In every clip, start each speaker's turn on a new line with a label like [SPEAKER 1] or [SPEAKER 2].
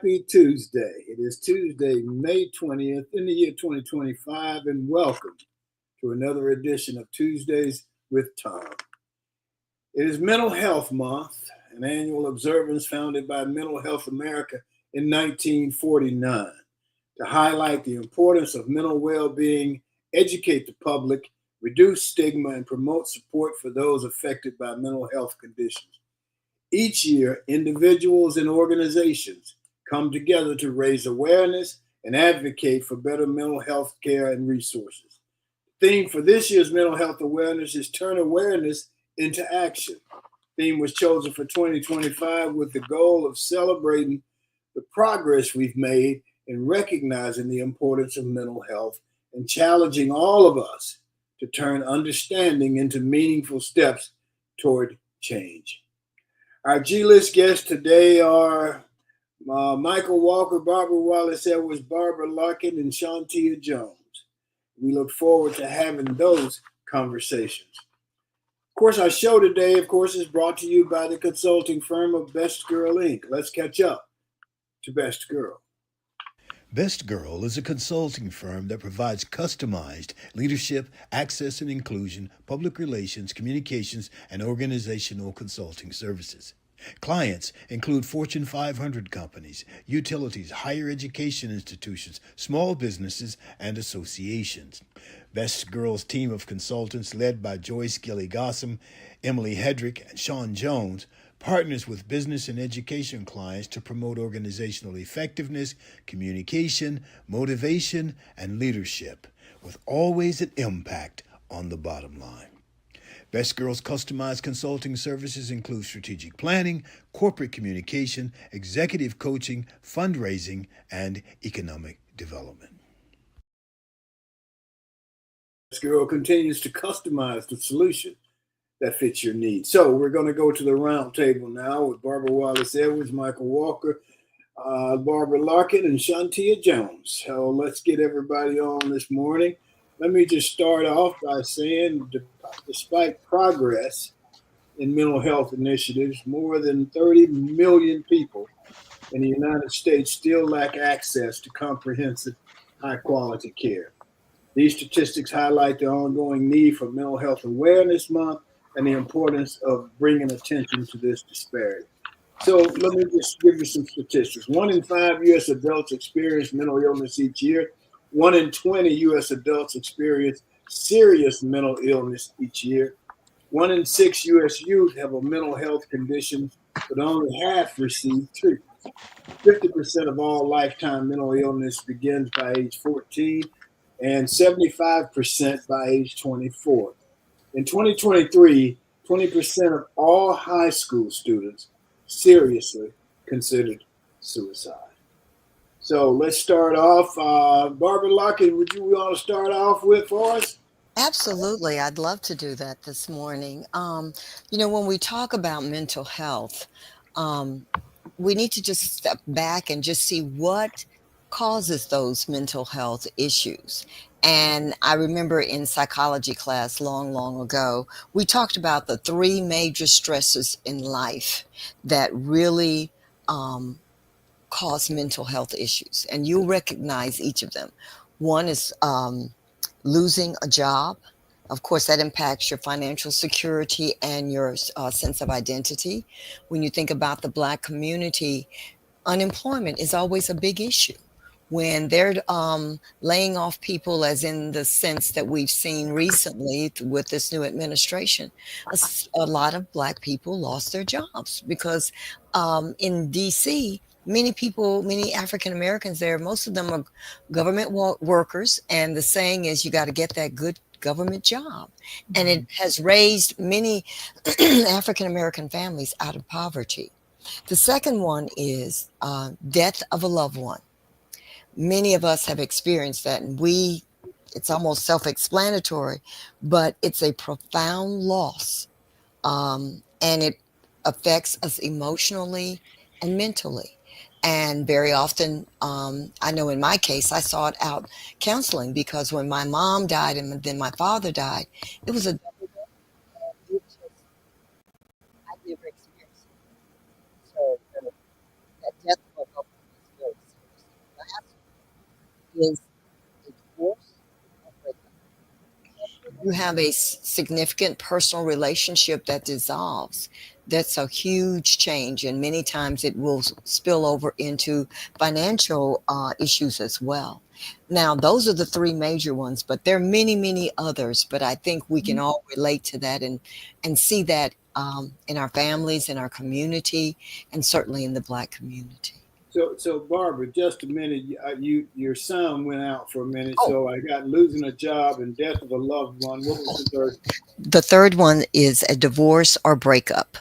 [SPEAKER 1] Happy Tuesday. It is Tuesday, May 20th in the year 2025, and welcome to another edition of Tuesdays with Tom. It is Mental Health Month, an annual observance founded by Mental Health America in 1949 to highlight the importance of mental well being, educate the public, reduce stigma, and promote support for those affected by mental health conditions. Each year, individuals and organizations come together to raise awareness and advocate for better mental health care and resources. The theme for this year's mental health awareness is Turn Awareness into Action. The theme was chosen for 2025 with the goal of celebrating the progress we've made in recognizing the importance of mental health and challenging all of us to turn understanding into meaningful steps toward change. Our G-list guests today are Michael Walker, Barbara Wallace Edwards, Barbara Larkin, and Shantia Jones. We look forward to having those conversations. Of course, our show today, is brought to you by the consulting firm of Best Girl Inc. Let's catch up to Best Girl.
[SPEAKER 2] Best Girl is a consulting firm that provides customized leadership, access and inclusion, public relations, communications, and organizational consulting services. Clients include Fortune 500 companies, utilities, higher education institutions, small businesses, and associations. Best Girl's team of consultants, led by Joyce Gilly-Gossam, Emily Hedrick, and Sean Jones, partners with business and education clients to promote organizational effectiveness, communication, motivation, and leadership, with always an impact on the bottom line. Best Girl's customized consulting services include strategic planning, corporate communication, executive coaching, fundraising, and economic development.
[SPEAKER 1] Best Girl continues to customize the solution that fits your needs. So we're going to go to the round table now with Barbara Wallace Edwards, Michael Walker, Barbara Larkin, and Shantia Jones. So let's get everybody on this morning. Let me just start off by saying, despite progress in mental health initiatives, more than 30 million people in the United States still lack access to comprehensive, high-quality care. These statistics highlight the ongoing need for Mental Health Awareness Month and the importance of bringing attention to this disparity. So let me just give you some statistics. 1 in 5 U.S. adults experience mental illness each year. 1 in 20 U.S. adults experience serious mental illness each year. 1 in 6 U.S. youth have a mental health condition, but only half receive treatment. 50% of all lifetime mental illness begins by age 14 and 75% by age 24. In 2023, 20% of all high school students seriously considered suicide. So let's start off. Barbara Larkin, would you want to start off with for us?
[SPEAKER 3] Absolutely. I'd love to do that this morning. When we talk about mental health, we need to just step back and just see what causes those mental health issues. And I remember in psychology class long, long ago, we talked about the 3 major stresses in life that really cause mental health issues. And you'll recognize each of them. One is losing a job. Of course, that impacts your financial security and your sense of identity. When you think about the Black community, unemployment is always a big issue. When they're laying off people, as in the sense that we've seen recently with this new administration, a lot of Black people lost their jobs because in D.C., many African Americans there, most of them are government workers. And the saying is, you got to get that good government job. And it has raised many African American families out of poverty. The second one is death of a loved one. Many of us have experienced that, and it's almost self-explanatory, but it's a profound loss. And it affects us emotionally and mentally. And very often, I know in my case, I sought out counseling because when my mom died and then my father died, it was a double death. I've never experienced it. So that death of a loved one is is a divorce. You have a significant personal relationship that dissolves. That's a huge change, and many times it will spill over into financial issues as well. Now, those are the three major ones, but there are many, many others. But I think we can all relate to that and see that in our families, in our community, and certainly in the Black community.
[SPEAKER 1] So Barbara, just a minute. Your sound went out for a minute.
[SPEAKER 3] Oh,
[SPEAKER 1] So I got losing a job and death of a loved one. What was the third?
[SPEAKER 3] the third one is a divorce or breakup.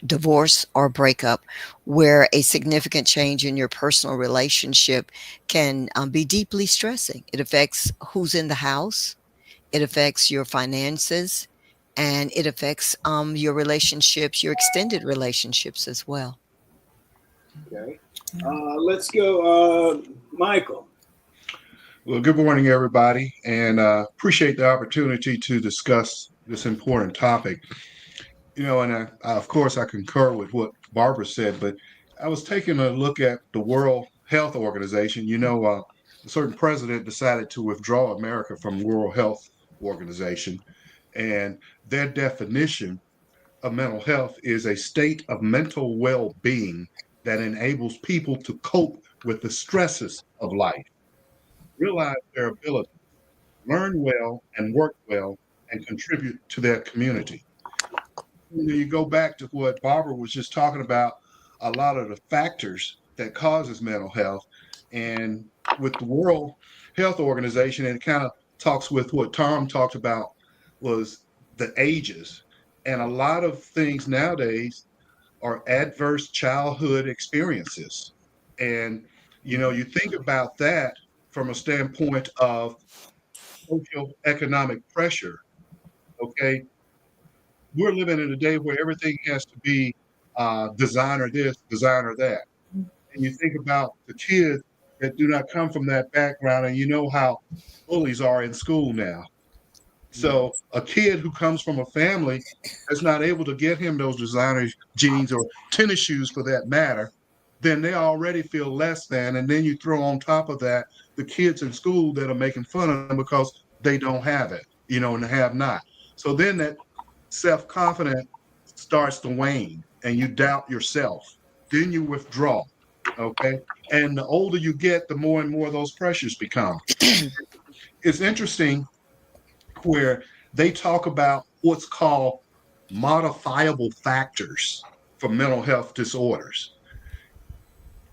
[SPEAKER 3] Divorce or breakup, where a significant change in your personal relationship can be deeply stressing. It affects who's in the house, it affects your finances, and it affects your relationships, your extended relationships as well.
[SPEAKER 1] Okay. Let's go, Michael.
[SPEAKER 4] Well, good morning, everybody, and appreciate the opportunity to discuss this important topic. And of course, I concur with what Barbara said, but I was taking a look at the World Health Organization. A certain president decided to withdraw America from World Health Organization, and their definition of mental health is a state of mental well-being that enables people to cope with the stresses of life, realize their ability, learn well and work well, and contribute to their community. You go back to what Barbara was just talking about, a lot of the factors that causes mental health. And with the World Health Organization, it kind of talks with what Tom talked about was the ages. And a lot of things nowadays are adverse childhood experiences. And, you think about that from a standpoint of social economic pressure. Okay, we're living in a day where everything has to be designer this, designer that. And you think about the kids that do not come from that background, and you know how bullies are in school now. So a kid who comes from a family that's not able to get him those designer jeans or tennis shoes for that matter, then they already feel less than. And then you throw on top of that the kids in school that are making fun of them because they don't have it, and have not. So then that self-confidence starts to wane and you doubt yourself. Then you withdraw. Okay. And the older you get, the more and more those pressures become. It's interesting where they talk about what's called modifiable factors for mental health disorders.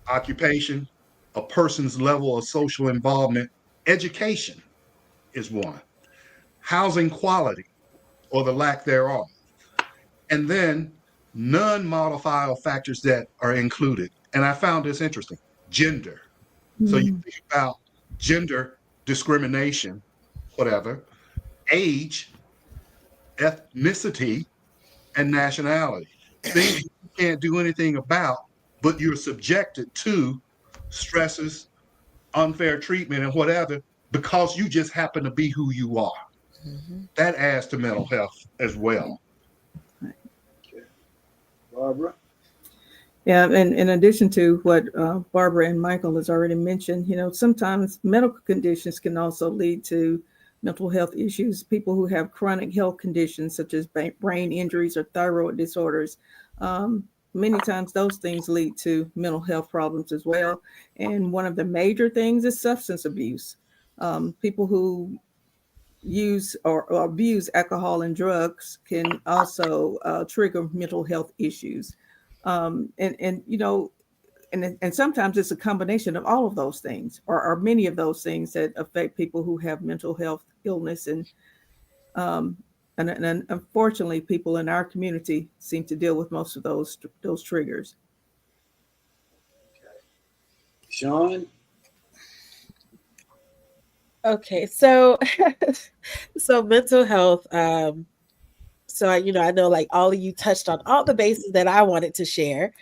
[SPEAKER 4] Occupation, a person's level of social involvement, education is one, housing quality or the lack thereof, and then non-modifiable factors that are included. And I found this interesting, gender. So you think about gender discrimination, whatever, age, ethnicity, and nationality. Things you can't do anything about, but you're subjected to stresses, unfair treatment, and whatever because you just happen to be who you are.
[SPEAKER 3] Mm-hmm.
[SPEAKER 4] That adds to mental health as well.
[SPEAKER 1] Okay. Barbara.
[SPEAKER 5] Yeah, and in addition to what Barbara and Michael has already mentioned, sometimes medical conditions can also lead to mental health issues. People who have chronic health conditions such as brain injuries or thyroid disorders, many times those things lead to mental health problems as well. And one of the major things is substance abuse. People who use or abuse alcohol and drugs can also trigger mental health issues. And sometimes it's a combination of all of those things, or many of those things that affect people who have mental health illness, and unfortunately, people in our community seem to deal with most of those triggers.
[SPEAKER 1] Sean.
[SPEAKER 6] Okay, so so mental health. So I know like all of you touched on all the bases that I wanted to share.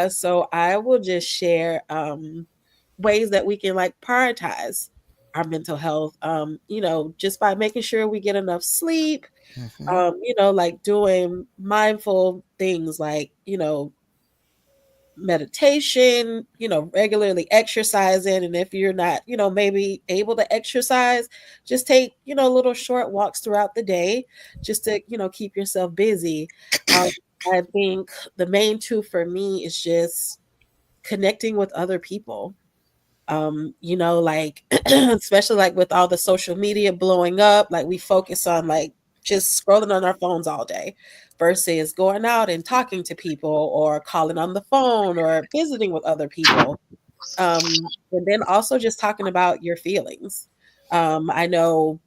[SPEAKER 6] So I will just share ways that we can like prioritize our mental health. Just by making sure we get enough sleep.
[SPEAKER 3] Mm-hmm.
[SPEAKER 6] Like doing mindful things like meditation, regularly exercising. And if you're not, maybe able to exercise, just take, little short walks throughout the day just to, keep yourself busy. I think the main two for me is just connecting with other people. Like especially like with all the social media blowing up, like we focus on like just scrolling on our phones all day versus going out and talking to people or calling on the phone or visiting with other people. And then also just talking about your feelings. I know,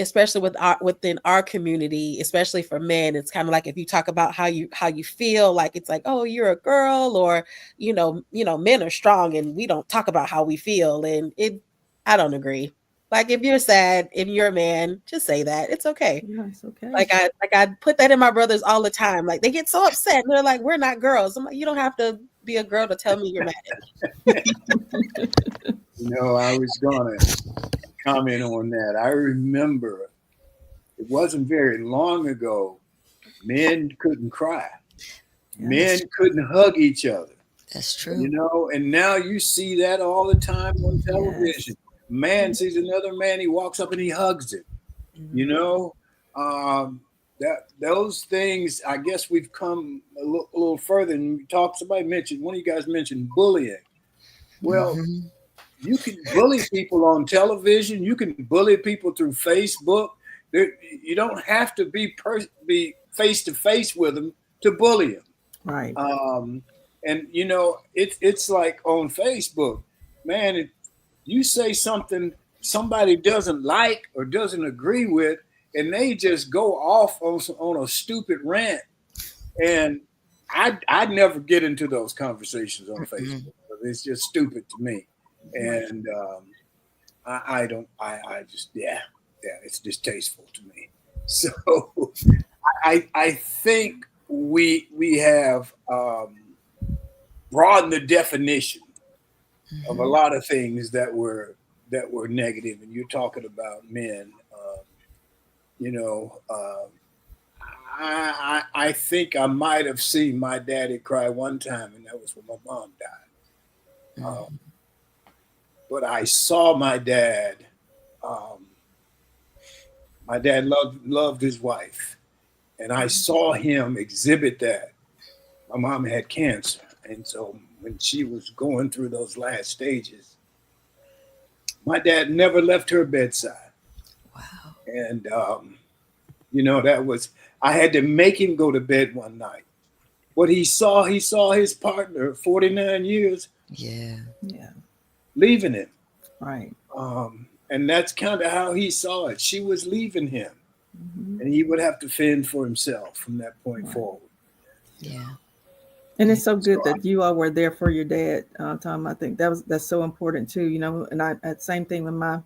[SPEAKER 6] especially within our community, especially for men, it's kind of like if you talk about how you feel, like it's like, oh, you're a girl, or men are strong and we don't talk about how we feel. And I don't agree. Like if you're sad and you're a man, just say that. It's okay.
[SPEAKER 5] Yeah, it's okay.
[SPEAKER 6] I put that in my brothers all the time. Like they get so upset. They're like, we're not girls. I'm like, you don't have to be a girl to tell me you're mad at me.
[SPEAKER 1] I was gonna comment on that. I remember it wasn't very long ago, men couldn't cry. Men couldn't hug each other.
[SPEAKER 3] That's true.
[SPEAKER 1] And now you see that all the time on television. Man sees another man, he walks up and he hugs it. That those things, I guess we've come a little further. And somebody mentioned, one of you guys mentioned bullying. Well, you can bully people on television. You can bully people through Facebook. You don't have to be face to face with them to bully them.
[SPEAKER 5] Right.
[SPEAKER 1] And it's like on Facebook, man. If you say something somebody doesn't like or doesn't agree with, and they just go off on a stupid rant, and I'd never get into those conversations on Facebook. It's just stupid to me. And it's distasteful to me. So I think we have broadened the definition of a lot of things that were negative. And you're talking about men. I think I might have seen my daddy cry one time, and that was when my mom died. But I saw my dad. My dad loved his wife, and I saw him exhibit that. My mom had cancer, and so when she was going through those last stages, my dad never left her bedside.
[SPEAKER 3] Wow.
[SPEAKER 1] And I had to make him go to bed one night. What he saw his partner, 49 years, leaving him.
[SPEAKER 5] Right.
[SPEAKER 1] And that's kind of how he saw it. She was leaving him, and he would have to fend for himself from that point forward.
[SPEAKER 3] Yeah.
[SPEAKER 5] And it's so good that you all were there for your dad, Tom. I think that's so important too. And I had the same thing when my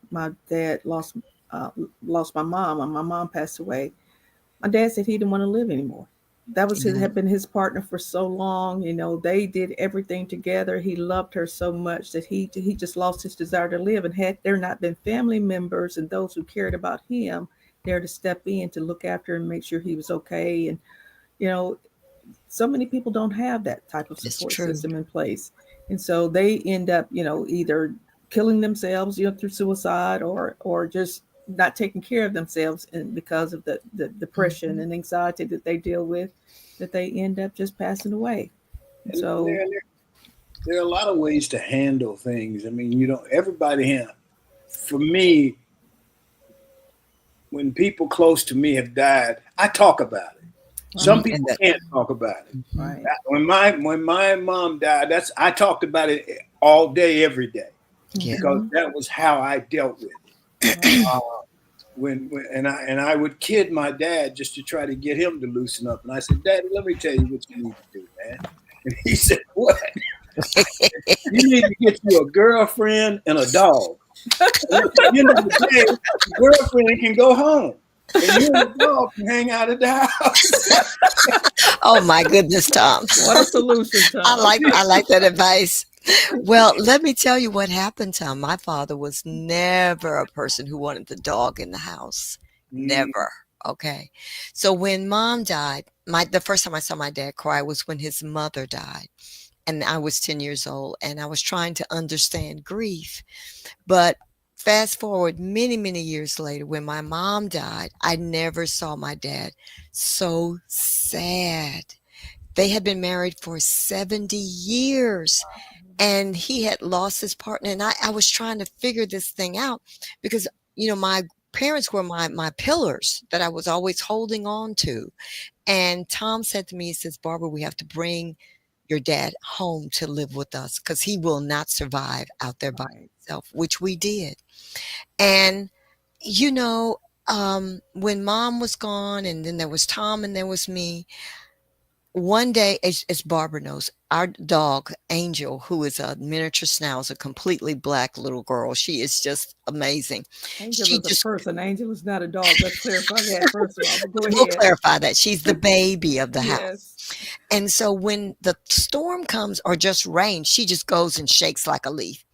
[SPEAKER 5] dad lost my mom, and my mom passed away. My dad said he didn't want to live anymore. That was had been his partner for so long. They did everything together. He loved her so much that he just lost his desire to live. And had there not been family members and those who cared about him there to step in to look after and make sure he was okay. And, so many people don't have that type of support system in place. And so they end up, either killing themselves, through suicide or just not taking care of themselves, and because of the depression and anxiety that they deal with, that they end up just passing away.
[SPEAKER 1] And
[SPEAKER 5] so
[SPEAKER 1] there are a lot of ways to handle things. I mean, everybody for me, when people close to me have died, I talk about it. Some people can't talk about it.
[SPEAKER 5] Right.
[SPEAKER 1] When my mom died, I talked about it all day, every day, because that was how I dealt with it. I would kid my dad just to try to get him to loosen up. And I said, Daddy, let me tell you what you need to do, man. And he said, what? You need to get you a girlfriend and a dog. At the end of the day, the girlfriend can go home. And you and the dog can hang out at the house.
[SPEAKER 3] Oh my goodness, Tom.
[SPEAKER 5] What a solution, Tom.
[SPEAKER 3] I like that advice. Well, let me tell you what happened, Tom. My father was never a person who wanted the dog in the house. Never. Okay. So when Mom died, the first time I saw my dad cry was when his mother died. and I was 10 years old, and I was trying to understand grief. But fast forward many, many years later, when my mom died, I never saw my dad so sad. They had been married for 70 years, and he had lost his partner. And I was trying to figure this thing out because, my parents were my pillars that I was always holding on to. And Tom said to me, he says, Barbara, we have to bring your dad home to live with us because he will not survive out there by himself, which we did. And, you know, when mom was gone and then there was Tom and there was me, one day, as Barbara knows, our dog, Angel, who is a miniature schnauzer, completely black little girl, she is just amazing.
[SPEAKER 5] Angel
[SPEAKER 3] She
[SPEAKER 5] is a
[SPEAKER 3] just,
[SPEAKER 5] person. Angel is not a dog. Let's clarify that first of all. But go
[SPEAKER 3] we'll
[SPEAKER 5] ahead.
[SPEAKER 3] clarify that. She's the baby of the house.
[SPEAKER 5] Yes.
[SPEAKER 3] And so when the storm comes or just rain, she just goes and shakes like a leaf.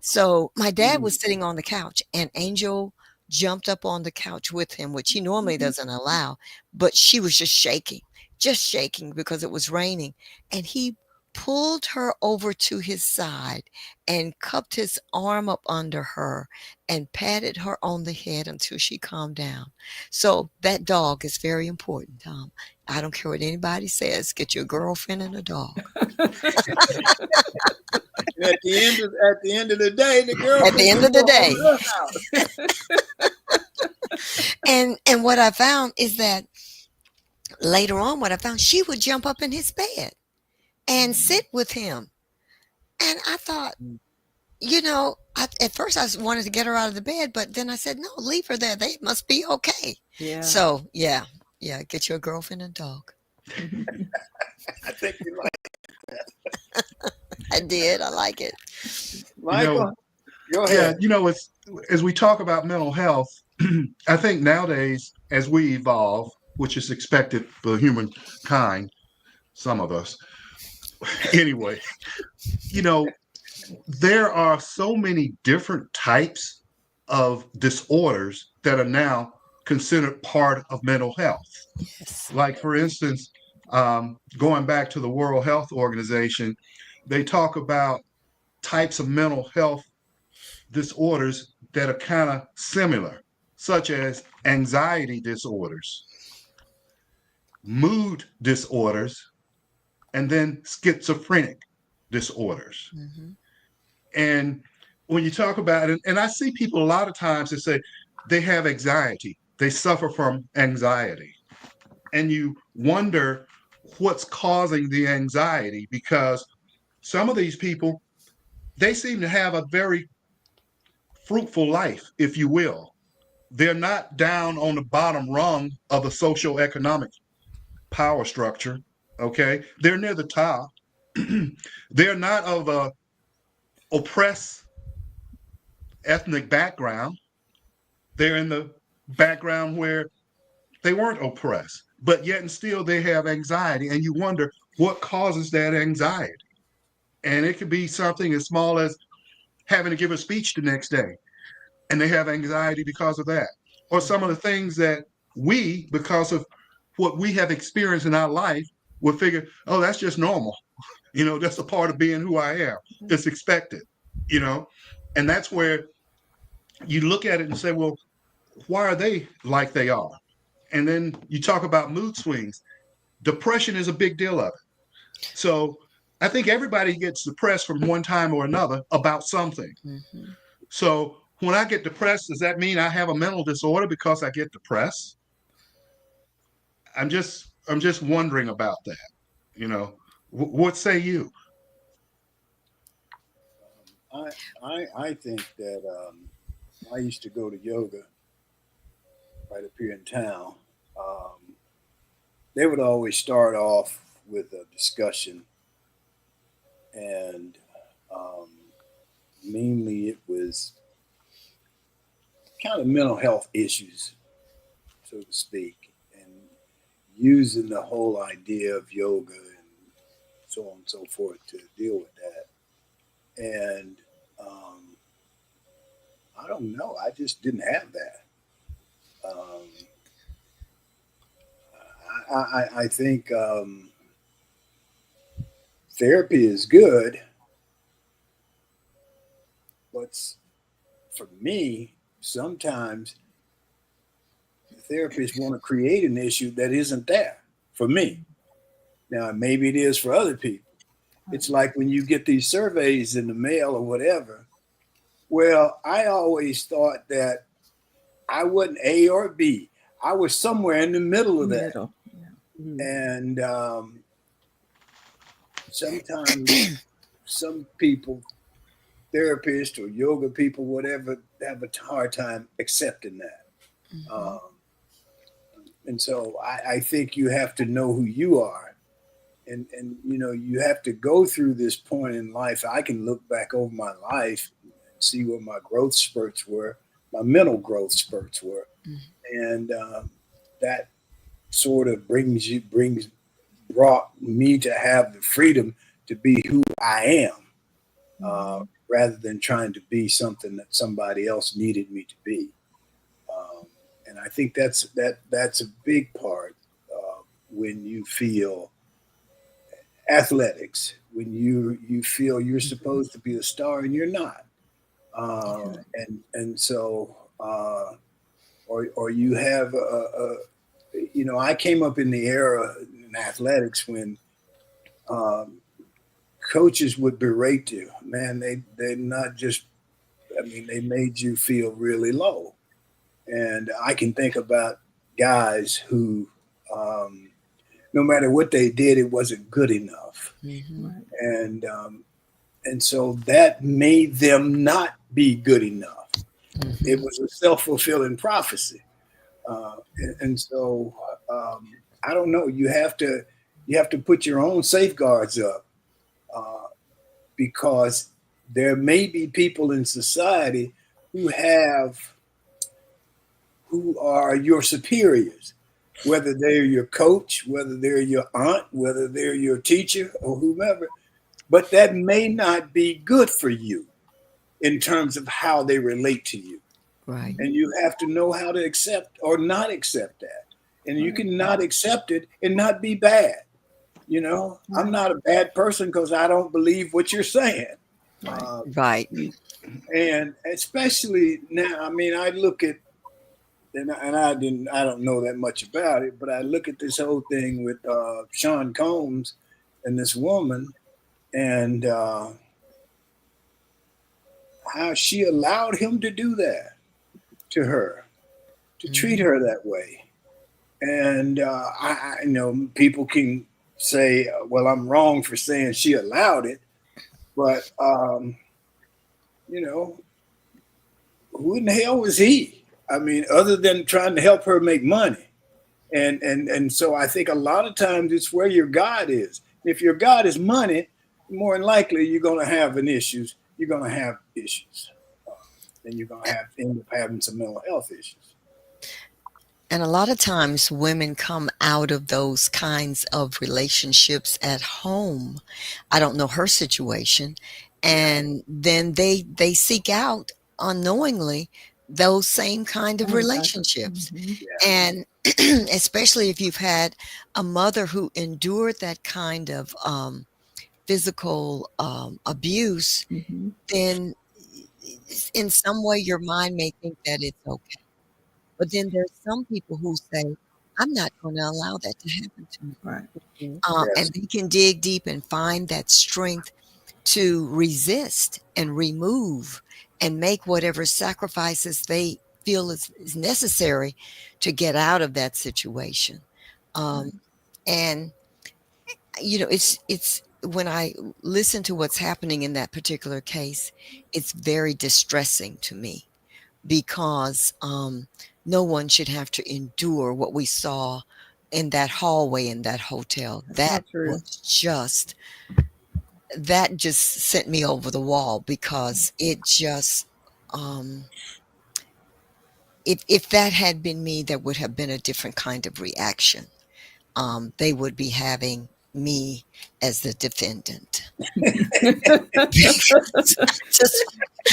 [SPEAKER 3] So my dad was sitting on the couch and Angel jumped up on the couch with him, which he normally doesn't allow, but she was just shaking because it was raining. And he pulled her over to his side and cupped his arm up under her and patted her on the head until she calmed down. So that dog is very important, Tom. I don't care what anybody says. Get your girlfriend and a dog.
[SPEAKER 1] At the end of the day, the girl.
[SPEAKER 3] At the end of the day. And what I found is that later on, she would jump up in his bed and sit with him. And I thought, at first I wanted to get her out of the bed, but then I said, no, leave her there. They must be okay.
[SPEAKER 5] Yeah.
[SPEAKER 3] So, yeah, get your girlfriend and dog.
[SPEAKER 1] I think you like
[SPEAKER 3] I did. I like it.
[SPEAKER 1] Michael. Go
[SPEAKER 4] Yeah,
[SPEAKER 1] ahead.
[SPEAKER 4] it's, as we talk about mental health, I think nowadays, as we evolve, which is expected for humankind, some of us, anyway, there are so many different types of disorders that are now considered part of mental health.
[SPEAKER 3] Yes.
[SPEAKER 4] Like, for instance, going back to the World Health Organization, they talk about types of mental health disorders that are kind of similar, such as anxiety disorders, mood disorders, and then schizophrenic disorders.
[SPEAKER 3] Mm-hmm.
[SPEAKER 4] And when you talk about it, and I see people a lot of times that say they have anxiety, they suffer from anxiety. And you wonder what's causing the anxiety, because some of these people, they seem to have a very fruitful life, if you will. They're not down on the bottom rung of the social-economic power structure, okay? They're near the top. They're not of a oppressed ethnic background. They're in the background where they weren't oppressed, but yet and still they have anxiety, and you wonder what causes that anxiety. And it could be something as small as having to give a speech the next day, and they have anxiety because of that. Or some of the things that we, because of what we have experienced in our life, would figure, oh, that's just normal. That's a part of being who I am. It's expected, and that's where you look at it and say, well, why are they like they are? And then you talk about mood swings. Depression is a big deal of it. So I think everybody gets depressed from one time or another about something.
[SPEAKER 3] Mm-hmm.
[SPEAKER 4] So when I get depressed, does that mean I have a mental disorder because I get depressed? I'm just wondering about that. What say you?
[SPEAKER 1] I think that I used to go to yoga right up here in town. They would always start off with a discussion, and mainly it was kind of mental health issues, so to speak, and using the whole idea of yoga and so on and so forth to deal with that. And I don't know, I just didn't have that. I think therapy is good, but for me, sometimes therapists want to create an issue that isn't there for me. Now, maybe it is for other people. It's like when you get these surveys in the mail or whatever. Well, I always thought that I wasn't A or B. I was somewhere in the middle of that.
[SPEAKER 5] Middle. Yeah.
[SPEAKER 6] Mhm.
[SPEAKER 1] And sometimes some people, therapists or yoga people, whatever, have a hard time accepting that. And so I think you have to know who you are. And you have to go through this point in life. I can look back over my life and see what my growth spurts were, my mental growth spurts were. And that sort of brought me to have the freedom to be who I am, rather than trying to be something that somebody else needed me to be. And I think that's a big part when you feel athletics, when you feel you're supposed to be a star and you're not, and so or you have I came up in the era in athletics when coaches would berate you. Man, they not just, they made you feel really low. And I can think about guys who, no matter what they did, it wasn't good enough. And so that made them not be good enough. It was a self-fulfilling prophecy. And so I don't know. You have to put your own safeguards up, because there may be people in society who are your superiors, whether they're your coach, whether they're your aunt, whether they're your teacher or whomever, but that may not be good for you in terms of how they relate to you.
[SPEAKER 3] Right.
[SPEAKER 1] And you have to know how to accept or not accept that. And you can not accept it and not be bad. I'm not a bad person because I don't believe what you're saying.
[SPEAKER 3] Right.
[SPEAKER 1] And especially now, I look at, and I don't know that much about it, but I look at this whole thing with Sean Combs and this woman, and how she allowed him to do that to her, to treat her that way. And I know people can say, well, I'm wrong for saying she allowed it, but who in the hell was he? Other than trying to help her make money. And so I think a lot of times it's where your God is. If your God is money, more than likely you're going to have issues. You're going to have issues. And you're going to end up having some mental health issues.
[SPEAKER 3] And a lot of times women come out of those kinds of relationships at home. I don't know her situation. And then they seek out unknowingly those same kind of relationships. And especially if you've had a mother who endured that kind of physical abuse, then in some way your mind may think that it's okay. But then there's some people who say, I'm not going to allow that to happen to me.
[SPEAKER 5] Right.
[SPEAKER 3] And they can dig deep and find that strength to resist and remove and make whatever sacrifices they feel is necessary to get out of that situation. And, it's when I listen to what's happening in that particular case, it's very distressing to me because no one should have to endure what we saw in that hallway in that hotel. That just sent me over the wall because it just, if that had been me, there would have been a different kind of reaction. They would be having me as the defendant.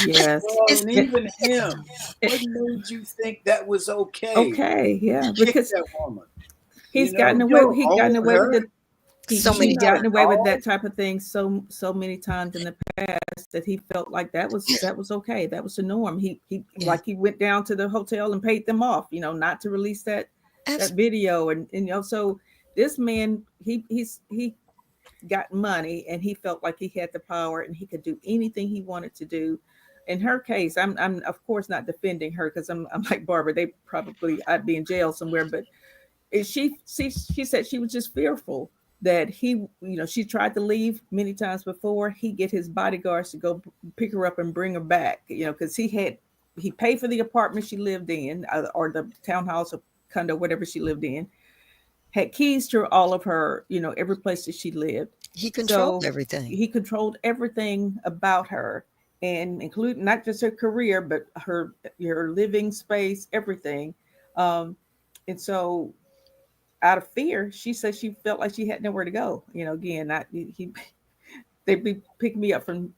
[SPEAKER 5] Yes.
[SPEAKER 1] And even him, what made you think that was okay?
[SPEAKER 5] Okay, yeah, because
[SPEAKER 1] that woman.
[SPEAKER 5] he's gotten away. He's gotten away with it.
[SPEAKER 3] So
[SPEAKER 5] He's
[SPEAKER 3] many
[SPEAKER 1] Not
[SPEAKER 5] gotten
[SPEAKER 3] times.
[SPEAKER 1] at
[SPEAKER 5] away with
[SPEAKER 1] all.
[SPEAKER 5] that type of thing so many times in the past that he felt like that was okay. That was the norm. He
[SPEAKER 3] Yeah.
[SPEAKER 5] like he went down to the hotel and paid them off, not to release that video and so this man he got money and he felt like he had the power and he could do anything he wanted to do. In her case, I'm of course not defending her because I'm like Barbara. I'd be in jail somewhere, but she said she was just fearful that she tried to leave many times before. He get his bodyguards to go pick her up and bring her back, because he paid for the apartment she lived in, or the townhouse or condo, whatever she lived in, had keys to all of her, every place that she lived.
[SPEAKER 3] He controlled
[SPEAKER 5] So
[SPEAKER 3] everything.
[SPEAKER 5] he controlled everything about her, and including not just her career, but her living space, everything. And so out of fear, she said she felt like she had nowhere to go. Again, they'd be picking me up from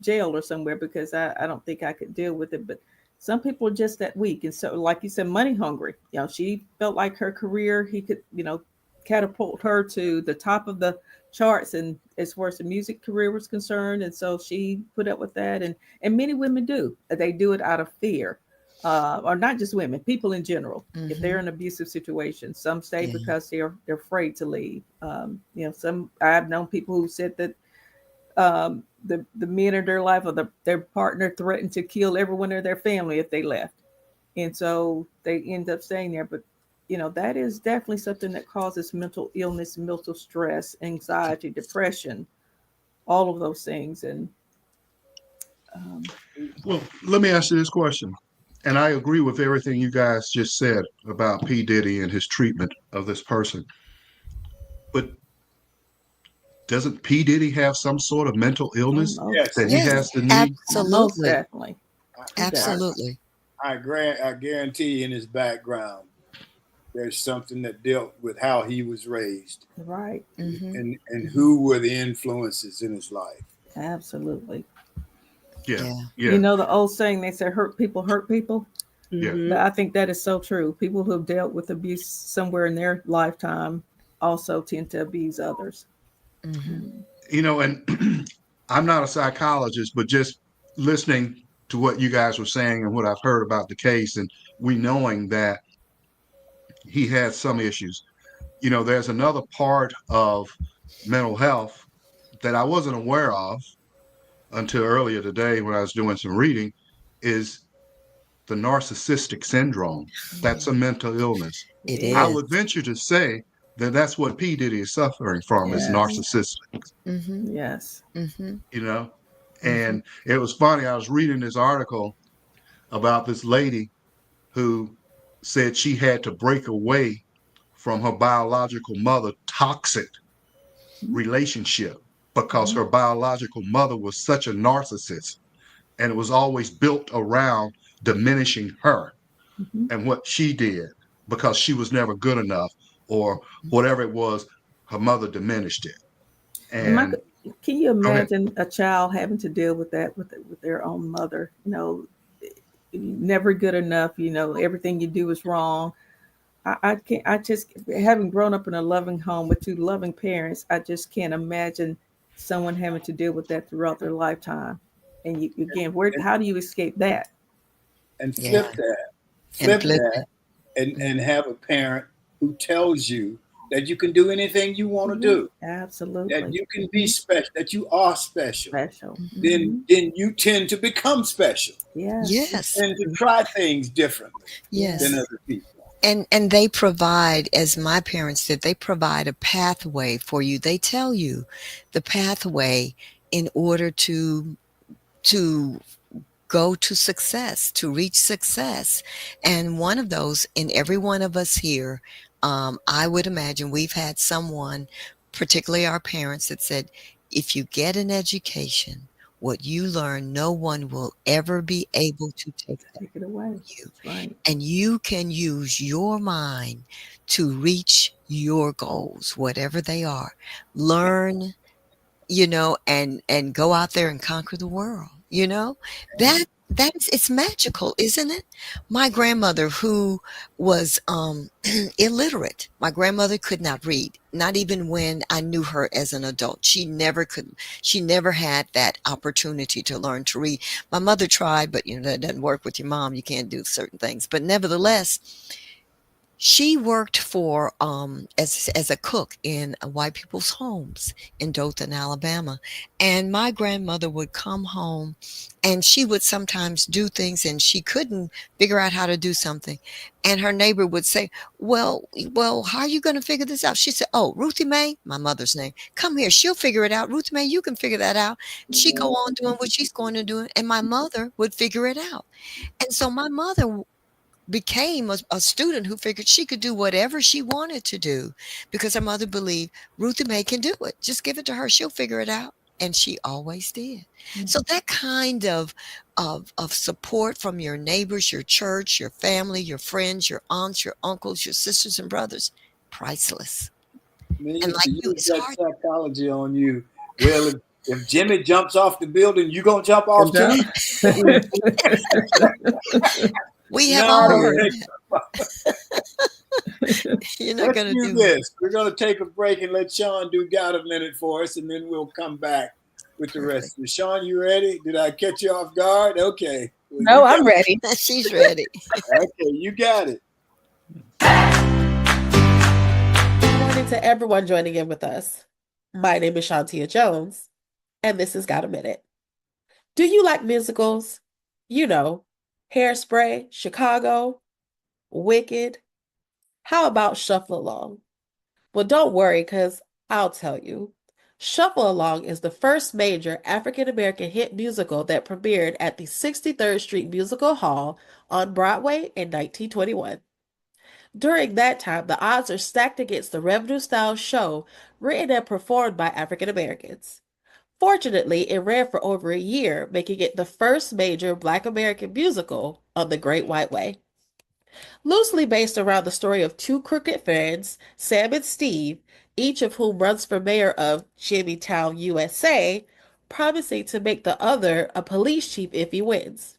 [SPEAKER 5] jail or somewhere because I don't think I could deal with it. But some people are just that weak, and so like you said, money hungry. She felt like her career, he could catapult her to the top of the charts, and as far as the music career was concerned, and so she put up with that, and many women do. They do it out of fear. Or not just women, people in general. If they're in abusive situations, some stay because they're afraid to leave. Some I've known people who said that the men of their life or their partner threatened to kill everyone in their family if they left, and so they end up staying there. But that is definitely something that causes mental illness, mental stress, anxiety, depression, all of those things. And
[SPEAKER 4] Well, let me ask you this question. And I agree with everything you guys just said about P. Diddy and his treatment of this person. But doesn't P. Diddy have some sort of mental illness
[SPEAKER 1] Yes.
[SPEAKER 4] that he
[SPEAKER 3] Yes,
[SPEAKER 4] has the need?
[SPEAKER 5] most
[SPEAKER 3] absolutely.
[SPEAKER 5] definitely.
[SPEAKER 3] Absolutely.
[SPEAKER 1] I guarantee in his background, there's something that dealt with how he was raised
[SPEAKER 5] Right.
[SPEAKER 1] and who were the influences in his life.
[SPEAKER 5] Absolutely.
[SPEAKER 4] Yeah.
[SPEAKER 5] The old saying, they say hurt people hurt people.
[SPEAKER 4] Yeah.
[SPEAKER 5] But I think that is so true. People who have dealt with abuse somewhere in their lifetime also tend to abuse others.
[SPEAKER 4] And I'm not a psychologist, but just listening to what you guys were saying and what I've heard about the case, and we knowing that he had some issues. There's another part of mental health that I wasn't aware of until earlier today when I was doing some reading, is the narcissistic syndrome. That's a mental illness.
[SPEAKER 3] It
[SPEAKER 4] I
[SPEAKER 3] is.
[SPEAKER 4] would venture to say that that's what P. Diddy is suffering from, is
[SPEAKER 5] Yeah.
[SPEAKER 4] narcissistic,
[SPEAKER 5] Yes.
[SPEAKER 4] And it was funny. I was reading this article about this lady who said she had to break away from her biological mother toxic relationship because her biological mother was such a narcissist, and it was always built around diminishing her and what she did because she was never good enough, or whatever it was, her mother diminished it. And
[SPEAKER 5] Michael, can you
[SPEAKER 4] Go ahead.
[SPEAKER 5] imagine a child having to deal with that with their own mother? Never good enough. Everything you do is wrong. I can't. I just, having grown up in a loving home with two loving parents, I just can't imagine someone having to deal with that throughout their lifetime. And how do you escape that?
[SPEAKER 1] And
[SPEAKER 3] Yeah.
[SPEAKER 1] flip that.
[SPEAKER 3] And
[SPEAKER 1] Flip
[SPEAKER 3] flip
[SPEAKER 1] that and have a parent who tells you that you can do anything you want to do,
[SPEAKER 5] Absolutely.
[SPEAKER 1] that you can be special, that you are special.
[SPEAKER 5] Special.
[SPEAKER 1] Then you tend to become special.
[SPEAKER 5] Yes.
[SPEAKER 3] Yes.
[SPEAKER 1] And to try things differently
[SPEAKER 3] Yes.
[SPEAKER 1] than other people.
[SPEAKER 3] And they provide, as my parents did, they provide a pathway for you. They tell you the pathway in order to go to success, to reach success. And one of those, in every one of us here, I would imagine we've had someone, particularly our parents, that said, if you get an education, what you learn, no one will ever be able to take that
[SPEAKER 5] Take it away.
[SPEAKER 3] from you.
[SPEAKER 5] That's right.
[SPEAKER 3] And you can use your mind to reach your goals, whatever they are. Learn, and go out there and conquer the world. it's magical, isn't it? My grandmother, who was illiterate, my grandmother could not read, not even when I knew her as an adult. She never had that opportunity to learn to read. My mother tried, but that doesn't work with your mom. You can't do certain things. But nevertheless, she worked for as a cook in white people's homes in Dothan, Alabama. And my grandmother would come home and she would sometimes do things and she couldn't figure out how to do something. And her neighbor would say, well, how are you going to figure this out? She said, oh, Ruthie Mae, my mother's name, come here. She'll figure it out. Ruthie Mae, you can figure that out. She'd go on doing what she's going to do. And my mother would figure it out. And so my mother became a student who figured she could do whatever she wanted to do because her mother believed Ruthie Mae can do it. Just give it to her. She'll figure it out. And she always did. Mm-hmm. So that kind of support from your neighbors, your church, your family, your friends, your aunts, your uncles, your sisters and brothers, priceless.
[SPEAKER 1] Man, and like you, it's hard. Psychology on you. Well, if Jimmy jumps off the building, you gonna jump off too?
[SPEAKER 3] We have all heard. You're not going to do
[SPEAKER 1] this. We're going to take a break and let Sean do God a Minute for us, and then we'll come back with the rest of it. Sean, you ready? Did I catch you off guard? Okay.
[SPEAKER 6] Well, no, I'm ready.
[SPEAKER 3] She's ready.
[SPEAKER 1] Okay, you got it.
[SPEAKER 6] Good morning to everyone joining in with us. My name is Shantia Jones, and this is God a Minute. Do you like musicals? Hairspray, Chicago, Wicked. How about Shuffle Along? Well, don't worry, because I'll tell you. Shuffle Along is the first major African-American hit musical that premiered at the 63rd Street Musical Hall on Broadway in 1921. During that time, the odds are stacked against the revenue-style show written and performed by African-Americans. Fortunately, it ran for over a year, making it the first major Black American musical on the Great White Way. Loosely based around the story of two crooked friends, Sam and Steve, each of whom runs for mayor of Jimmytown, USA, promising to make the other a police chief if he wins.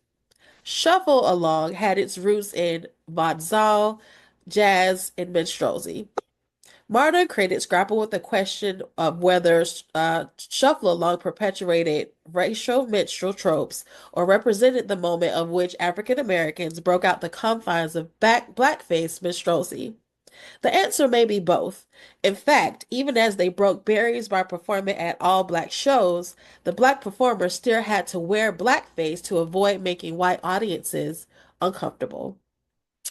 [SPEAKER 6] Shuffle Along had its roots in vaudeville, jazz, and minstrelsy. Modern critics grapple with the question of whether Shuffle Along perpetuated racial minstrel tropes or represented the moment of which African Americans broke out the confines of blackface minstrelsy. The answer may be both. In fact, even as they broke barriers by performing at all Black shows, the Black performers still had to wear blackface to avoid making white audiences uncomfortable.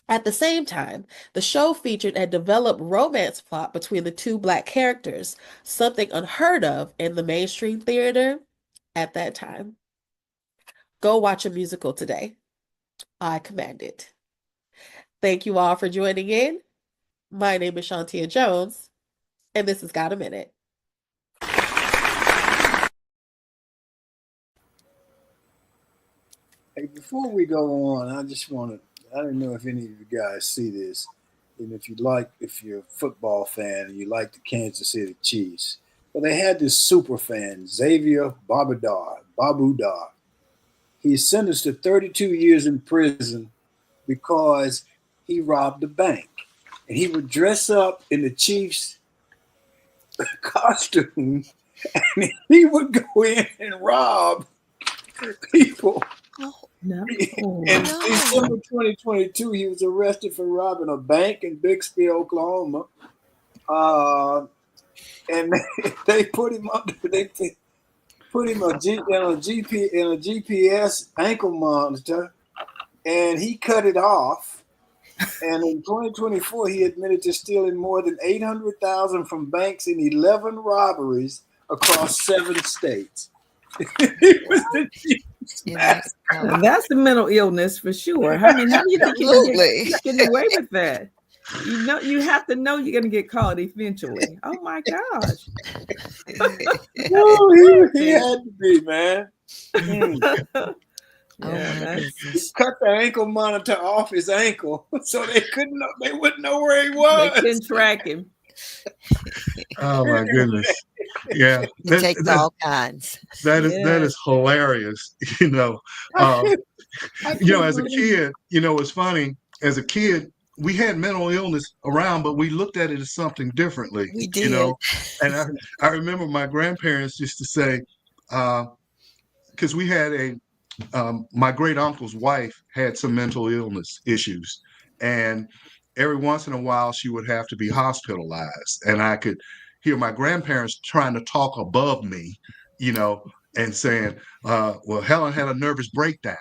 [SPEAKER 6] At the same time, the show featured a developed romance plot between the two Black characters, something unheard of in the mainstream theater at that time. Go watch a musical today. I commend it. Thank you all for joining in. My name is Shantia Jones, and this has God a Minute.
[SPEAKER 1] Hey, before we go on, I don't know if any of you guys see this, and if you're a football fan and you like the Kansas City Chiefs, well, they had this super fan, Xavier Babudar. He's sentenced to 32 years in prison because he robbed a bank. And he would dress up in the Chiefs costume and he would go in and rob people.
[SPEAKER 5] No.
[SPEAKER 1] In December 2022, he was arrested for robbing a bank in Bixby, Oklahoma. And they put him under. They put him in a GPS ankle monitor, and he cut it off. And in 2024, he admitted to stealing more than $800,000 from banks in 11 robberies across 7 states. He was the
[SPEAKER 5] That's the mental illness for sure. I mean, how do you think you're getting away with that? You have to know you're going to get caught eventually. Oh my gosh!
[SPEAKER 1] He had to be, man. He cut the ankle monitor off his ankle, so they wouldn't know where he was.
[SPEAKER 5] They couldn't track him.
[SPEAKER 4] Oh my goodness! Yeah,
[SPEAKER 3] It takes all kinds.
[SPEAKER 4] that
[SPEAKER 5] Yes.
[SPEAKER 4] is hilarious.
[SPEAKER 1] I
[SPEAKER 4] Um,
[SPEAKER 1] can't, I can't
[SPEAKER 4] as a
[SPEAKER 1] believe
[SPEAKER 4] kid, it's funny. As a kid, we had mental illness around, but we looked at it as something differently.
[SPEAKER 3] We
[SPEAKER 4] You
[SPEAKER 3] did.
[SPEAKER 4] know, and I remember my grandparents used to say, because we had my great uncle's wife had some mental illness issues, and every once in a while she would have to be hospitalized, and I could hear my grandparents trying to talk above me, you know, and saying, "Well, Helen had a nervous breakdown."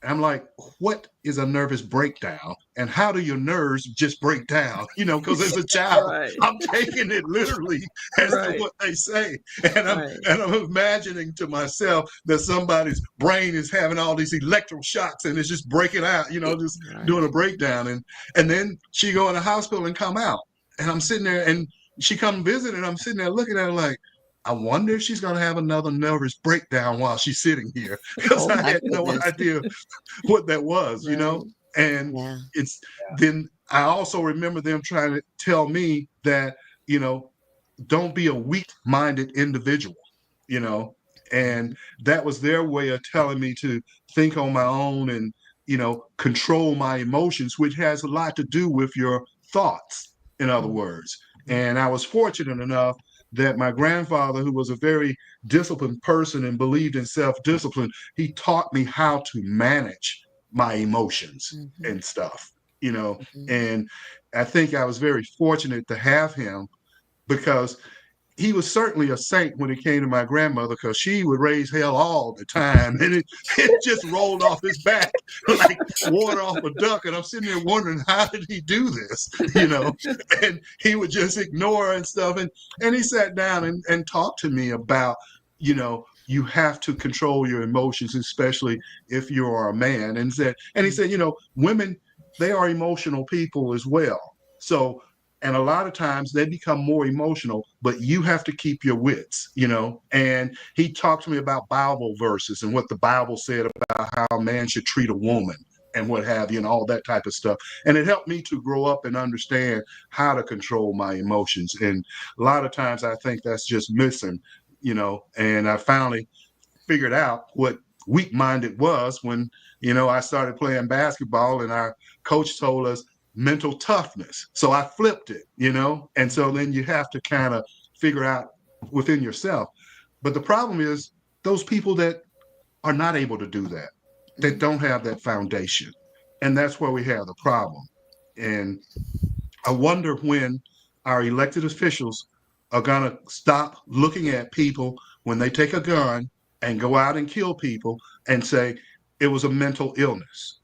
[SPEAKER 4] I'm like, what is a nervous breakdown? And how do your nerves just break down? Because as a child,
[SPEAKER 5] Right.
[SPEAKER 4] I'm taking it literally as to
[SPEAKER 5] Right.
[SPEAKER 4] what they say. And I'm
[SPEAKER 5] Right.
[SPEAKER 4] and I'm imagining to myself that somebody's brain is having all these electro shocks and it's just breaking out, just
[SPEAKER 5] Right.
[SPEAKER 4] doing a breakdown. And then she go in the hospital and come out. And I'm sitting there and she come visit and I'm sitting there looking at her like, I wonder if she's going to have another nervous breakdown while she's sitting here because
[SPEAKER 3] Oh
[SPEAKER 4] I
[SPEAKER 3] my
[SPEAKER 4] had no
[SPEAKER 3] goodness.
[SPEAKER 4] idea what that was,
[SPEAKER 5] Right.
[SPEAKER 4] and
[SPEAKER 3] Yeah.
[SPEAKER 4] it's then I also remember them trying to tell me that, don't be a weak-minded individual, and that was their way of telling me to think on my own and, control my emotions, which has a lot to do with your thoughts, in other words. And I was fortunate enough that my grandfather, who was a very disciplined person and believed in self-discipline, he taught me how to manage my emotions
[SPEAKER 3] Mhm.
[SPEAKER 4] and stuff,
[SPEAKER 3] Mhm.
[SPEAKER 4] and I think I was very fortunate to have him because he was certainly a saint when it came to my grandmother because she would raise hell all the time and it just rolled off his back like water off a duck. And I'm sitting there wondering, how did he do this? And he would just ignore her and stuff. And he sat down and talked to me about, you have to control your emotions, especially if you are a man. And he said, women, they are emotional people as well. So, and a lot of times they become more emotional, but you have to keep your wits, And he talked to me about Bible verses and what the Bible said about how a man should treat a woman and what have you, and all that type of stuff. And it helped me to grow up and understand how to control my emotions. And a lot of times I think that's just missing, and I finally figured out what weak-minded was when, I started playing basketball and our coach told us mental toughness. So I flipped it, and so then you have to kind of figure out within yourself. But the problem is those people that are not able to do that, that don't have that foundation. And that's where we have the problem. And I wonder when our elected officials are going to stop looking at people when they take a gun and go out and kill people and say it was a mental illness.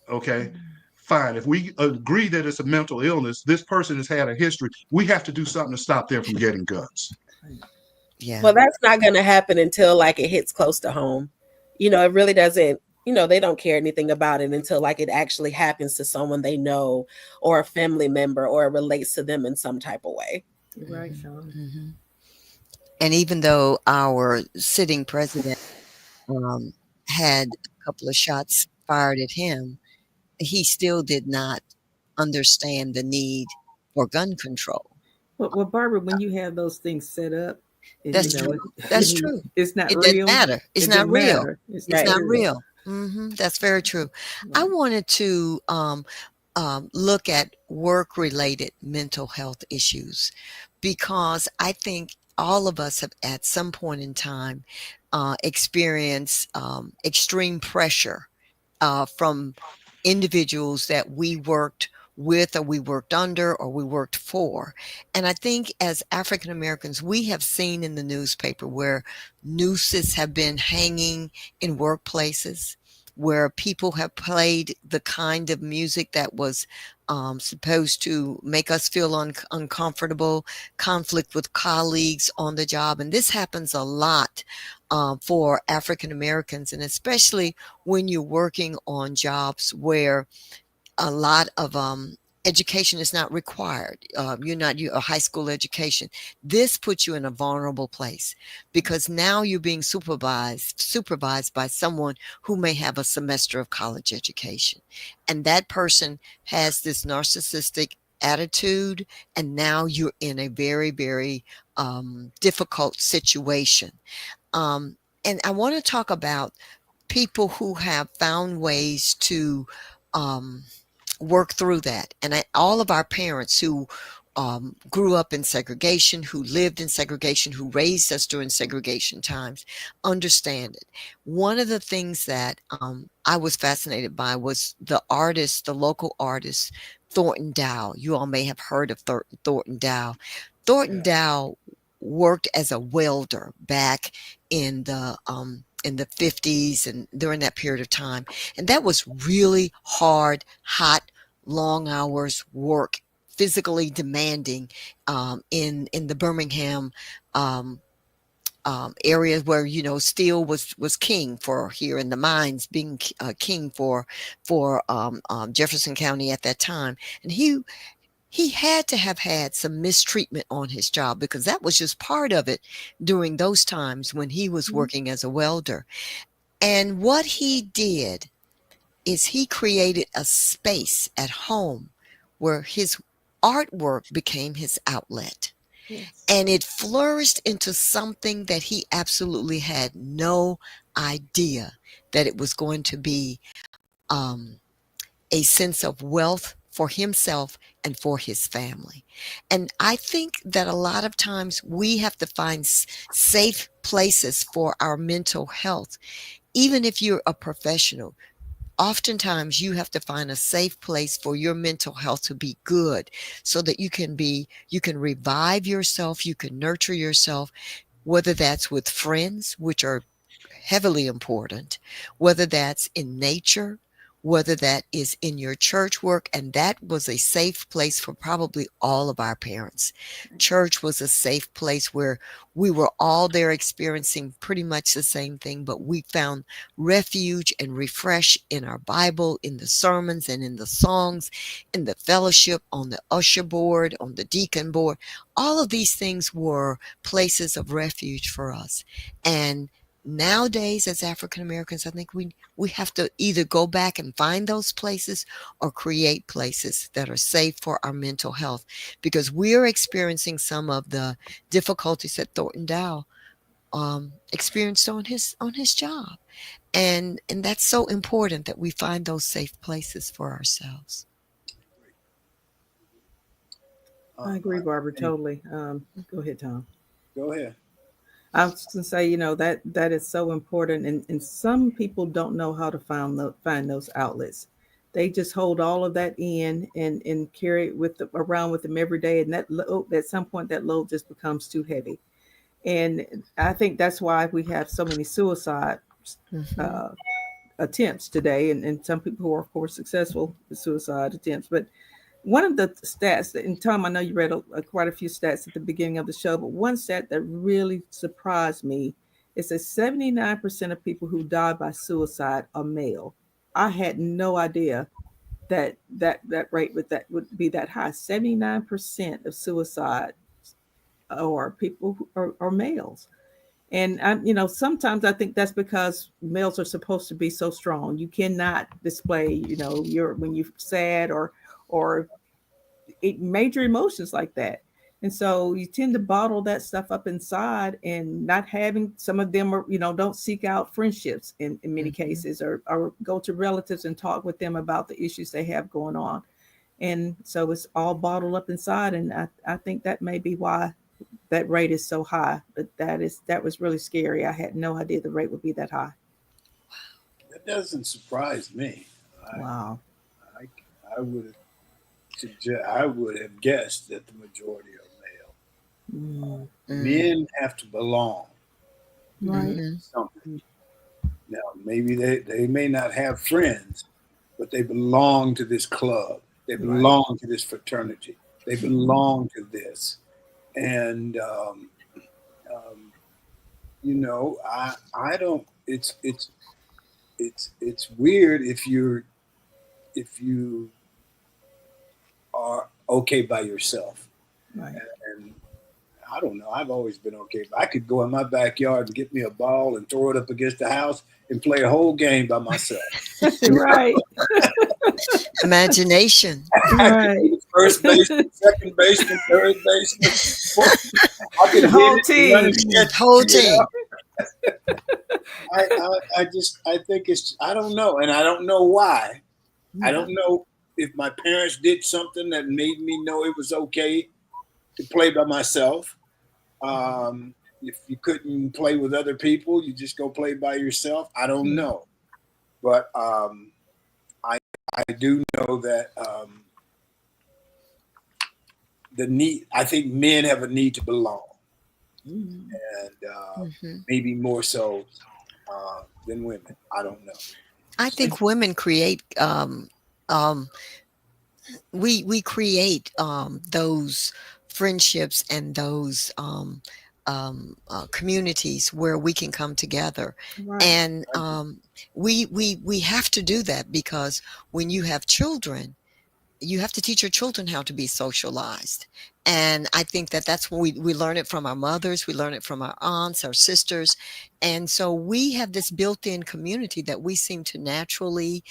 [SPEAKER 4] Okay, fine. If we agree that it's a mental illness, this person has had a history, we have to do something to stop them from getting guns.
[SPEAKER 3] Yeah.
[SPEAKER 6] Well, that's not going to happen until like it hits close to home. It really doesn't, they don't care anything about it until like it actually happens to someone they know or a family member or it relates to them in some type of way.
[SPEAKER 5] You're right, Sean.
[SPEAKER 3] Mhm. And even though our sitting president had a couple of shots fired at him, he still did not understand the need for gun control.
[SPEAKER 5] Well, Barbara, when you have those things set up, and,
[SPEAKER 3] That's true. That's true.
[SPEAKER 5] it's not
[SPEAKER 3] It doesn't
[SPEAKER 5] real.
[SPEAKER 3] matter. It's
[SPEAKER 5] It
[SPEAKER 3] not
[SPEAKER 5] doesn't
[SPEAKER 3] real.
[SPEAKER 5] matter. It's
[SPEAKER 3] It's not
[SPEAKER 5] real.
[SPEAKER 3] real. That's very true. I wanted to look at work-related mental health issues because I think all of us have at some point in time experienced extreme pressure from individuals that we worked with or we worked under or we worked for. And I think as African Americans, we have seen in the newspaper where nooses have been hanging in workplaces, where people have played the kind of music that was supposed to make us feel uncomfortable, conflict with colleagues on the job. And this happens a lot for African Americans, and especially when you're working on jobs where a lot of education is not required. You're a high school education. This puts you in a vulnerable place because now you're being supervised by someone who may have a semester of college education. And that person has this narcissistic attitude, and now you're in a very, very difficult situation. And I want to talk about people who have found ways to work through that. And all of our parents who grew up in segregation, who lived in segregation, who raised us during segregation times, understand it. One of the things that I was fascinated by was the artist, the local artist, Thornton Dow. You all may have heard of Thornton Dow. Thornton Dow worked as a welder back in the 50s and during that period of time. And that was really hard, hot, long hours work, physically demanding in the Birmingham areas where, you know, steel was king for here in the mines, being king for Jefferson County at that time. And he had to have had some mistreatment on his job, because that was just part of it during those times when he was working as a welder. And what he did is he created a space at home where his artwork became his outlet.
[SPEAKER 5] Yes.
[SPEAKER 3] And it flourished into something that he absolutely had no idea that it was going to be a sense of wealth for himself and for his family. And I think that a lot of times we have to find safe places for our mental health. Even if you're a professional, oftentimes you have to find a safe place for your mental health to be good, so that you can revive yourself, you can nurture yourself, whether that's with friends, which are heavily important, whether that's in nature, whether that is in your church work. And that was a safe place for probably all of our parents. Church was a safe place where we were all there experiencing pretty much the same thing, but we found refuge and refresh in our Bible, in the sermons and in the songs, in the fellowship, on the usher board, on the deacon board. All of these things were places of refuge for us. And nowadays, as African Americans, I think we have to either go back and find those places or create places that are safe for our mental health, because we're experiencing some of the difficulties that Thornton Dow experienced on his job. And that's so important that we find those safe places for ourselves.
[SPEAKER 5] I agree, Barbara, totally. Go ahead, Tom.
[SPEAKER 1] Go ahead.
[SPEAKER 5] I was going to say, you know, that is so important, and some people don't know how to find those outlets. They just hold all of that in and carry it around with them every day, and that load, at some point that load just becomes too heavy. And I think that's why we have so many suicide attempts today, and some people who are, of course, successful with suicide attempts. But one of the stats, and Tom, I know you read quite a few stats at the beginning of the show, but one stat that really surprised me is that 79% of people who die by suicide are male. I had no idea that rate would be that high. 79% of suicide or people who are males. And you know, sometimes I think that's because males are supposed to be so strong. You cannot display, you know, when you're sad or major emotions like that. And so you tend to bottle that stuff up inside, and not having, some of them are, you know, don't seek out friendships in many cases, or go to relatives and talk with them about the issues they have going on. And so it's all bottled up inside. And I think that may be why that rate is so high. But that was really scary. I had no idea the rate would be that high.
[SPEAKER 1] That doesn't surprise me.
[SPEAKER 5] Wow.
[SPEAKER 1] I would have guessed that the majority are male. Men have to belong.
[SPEAKER 5] Right.
[SPEAKER 1] Something. Now, maybe they may not have friends, but they belong to this club. They belong to this fraternity. They belong to this. And, you know, I don't, it's weird if you are okay by yourself.
[SPEAKER 5] Right.
[SPEAKER 1] And I don't know, I've always been okay. I could go in my backyard and get me a ball and throw it up against the house and play a whole game by myself.
[SPEAKER 5] Right.
[SPEAKER 3] Imagination.
[SPEAKER 5] Right.
[SPEAKER 1] first baseman, second baseman, third baseman. I could
[SPEAKER 5] The whole
[SPEAKER 1] hit it, run and
[SPEAKER 5] team.
[SPEAKER 1] catch,
[SPEAKER 3] Whole
[SPEAKER 1] you
[SPEAKER 3] team.
[SPEAKER 1] know? I think it's, I don't know, and I don't know why. I don't know if my parents did something that made me know it was okay to play by myself. If you couldn't play with other people, you just go play by yourself. I don't know, but I do know that the need. I think men have a need to belong, and maybe more so than women. I don't know.
[SPEAKER 3] I think women create we create those friendships and those communities where we can come together.
[SPEAKER 5] Right.
[SPEAKER 3] And we have to do that, because when you have children, you have to teach your children how to be socialized. And I think that that's when we learn it from our mothers, we learn it from our aunts, our sisters. And so we have this built-in community that we seem to naturally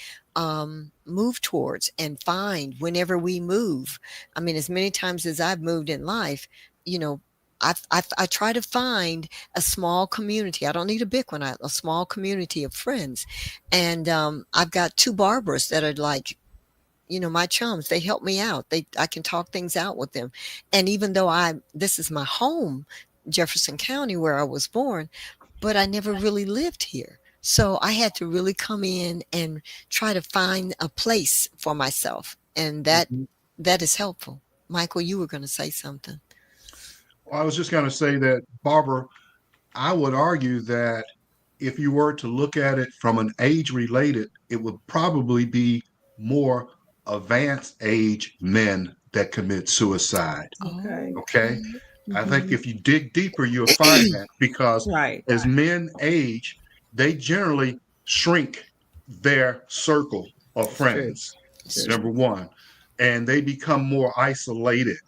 [SPEAKER 3] move towards and find whenever we move. I mean, as many times as I've moved in life, you know, I try to find a small community. I don't need a big one, a small community of friends. And I've got two Barbaras that are like, my chums. They help me out. I can talk things out with them. And even though this is my home, Jefferson County, where I was born, but I never really lived here. So I had to really come in and try to find a place for myself. And that is helpful. Michael, you were going to say something.
[SPEAKER 4] Well, I was just going to say that, Barbara, I would argue that if you were to look at it from an age related, it would probably be more advanced age men that commit suicide.
[SPEAKER 5] Okay.
[SPEAKER 4] Okay. I think if you dig deeper, you'll find that, because
[SPEAKER 5] Right.
[SPEAKER 4] as men age, they generally shrink their circle of friends, number one, and they become more isolated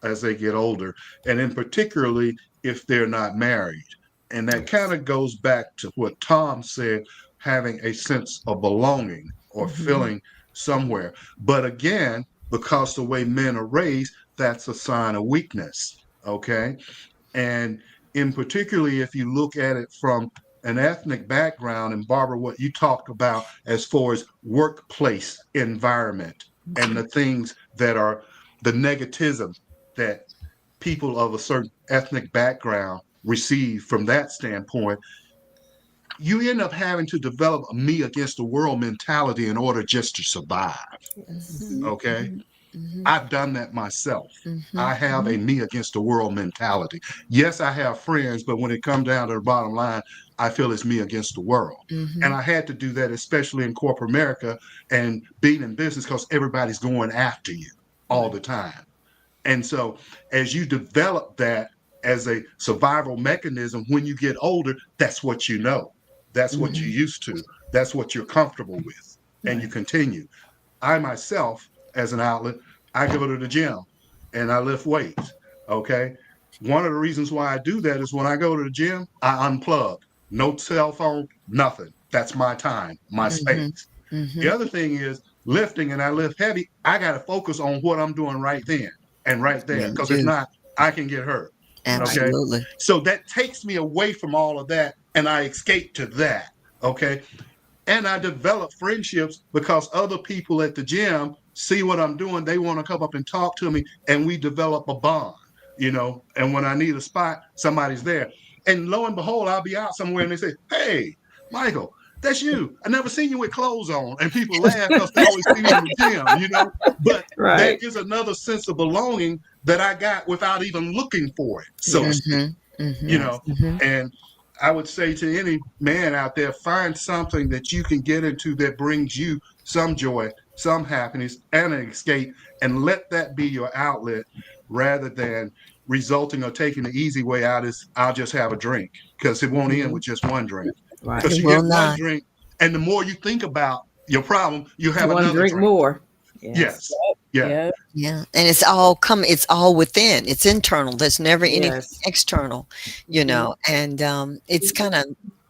[SPEAKER 4] as they get older, and in particularly if they're not married. And that kind of goes back to what Tom said, having a sense of belonging or feeling somewhere. But again, because the way men are raised, that's a sign of weakness. Okay. And in particularly, if you look at it from an ethnic background, and Barbara, what you talked about as far as workplace environment and the things that are the negativism that people of a certain ethnic background receive from that standpoint, you end up having to develop a me against the world mentality in order just to survive. Okay. I've done that myself. I have a me against the world mentality. Yes, I have friends, but when it comes down to the bottom line, I feel it's me against the world. And I had to do that, especially in corporate America and being in business, because everybody's going after you all the time. And so as you develop that as a survival mechanism, when you get older, that's what you know. That's what you're used to. That's what you're comfortable with. And you continue. I myself, as an outlet, I go to the gym and I lift weights. Okay. One of the reasons why I do that is when I go to the gym, I unplug. No cell phone, nothing. That's my time, my space. The other thing is lifting, and I lift heavy. I got to focus on what I'm doing right then and right there, because if not, I can get hurt.
[SPEAKER 3] Absolutely.
[SPEAKER 4] Okay. So that takes me away from all of that, and I escape to that. Okay. And I develop friendships because other people at the gym see what I'm doing. They want to come up and talk to me, and we develop a bond, and when I need a spot, somebody's there. And lo and behold, I'll be out somewhere and they say, "Hey, Michael, that's you. I never seen you with clothes on." And people laugh because they always see me in the gym, But that is another sense of belonging that I got without even looking for it, so to speak, And I would say to any man out there, find something that you can get into that brings you some joy, some happiness, and an escape, and let that be your outlet, rather than resulting or taking the easy way out is, I'll just have a drink, because it won't end with just one drink. Because you get one drink, and the more you think about your problem, you have another drink
[SPEAKER 5] more.
[SPEAKER 4] Yes.
[SPEAKER 3] Yeah. And it's all within. It's internal. There's never anything external, and it's kind of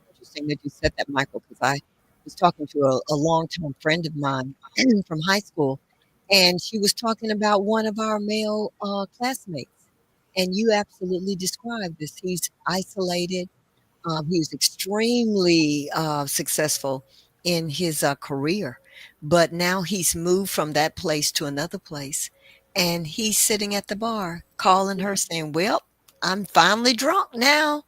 [SPEAKER 3] interesting that you said that, Michael, because I was talking to a longtime friend of mine from high school, And she was talking about one of our male classmates. And you absolutely described this. He's isolated. He was extremely successful in his career, but now he's moved from that place to another place. And he's sitting at the bar calling her saying, well, I'm finally drunk now.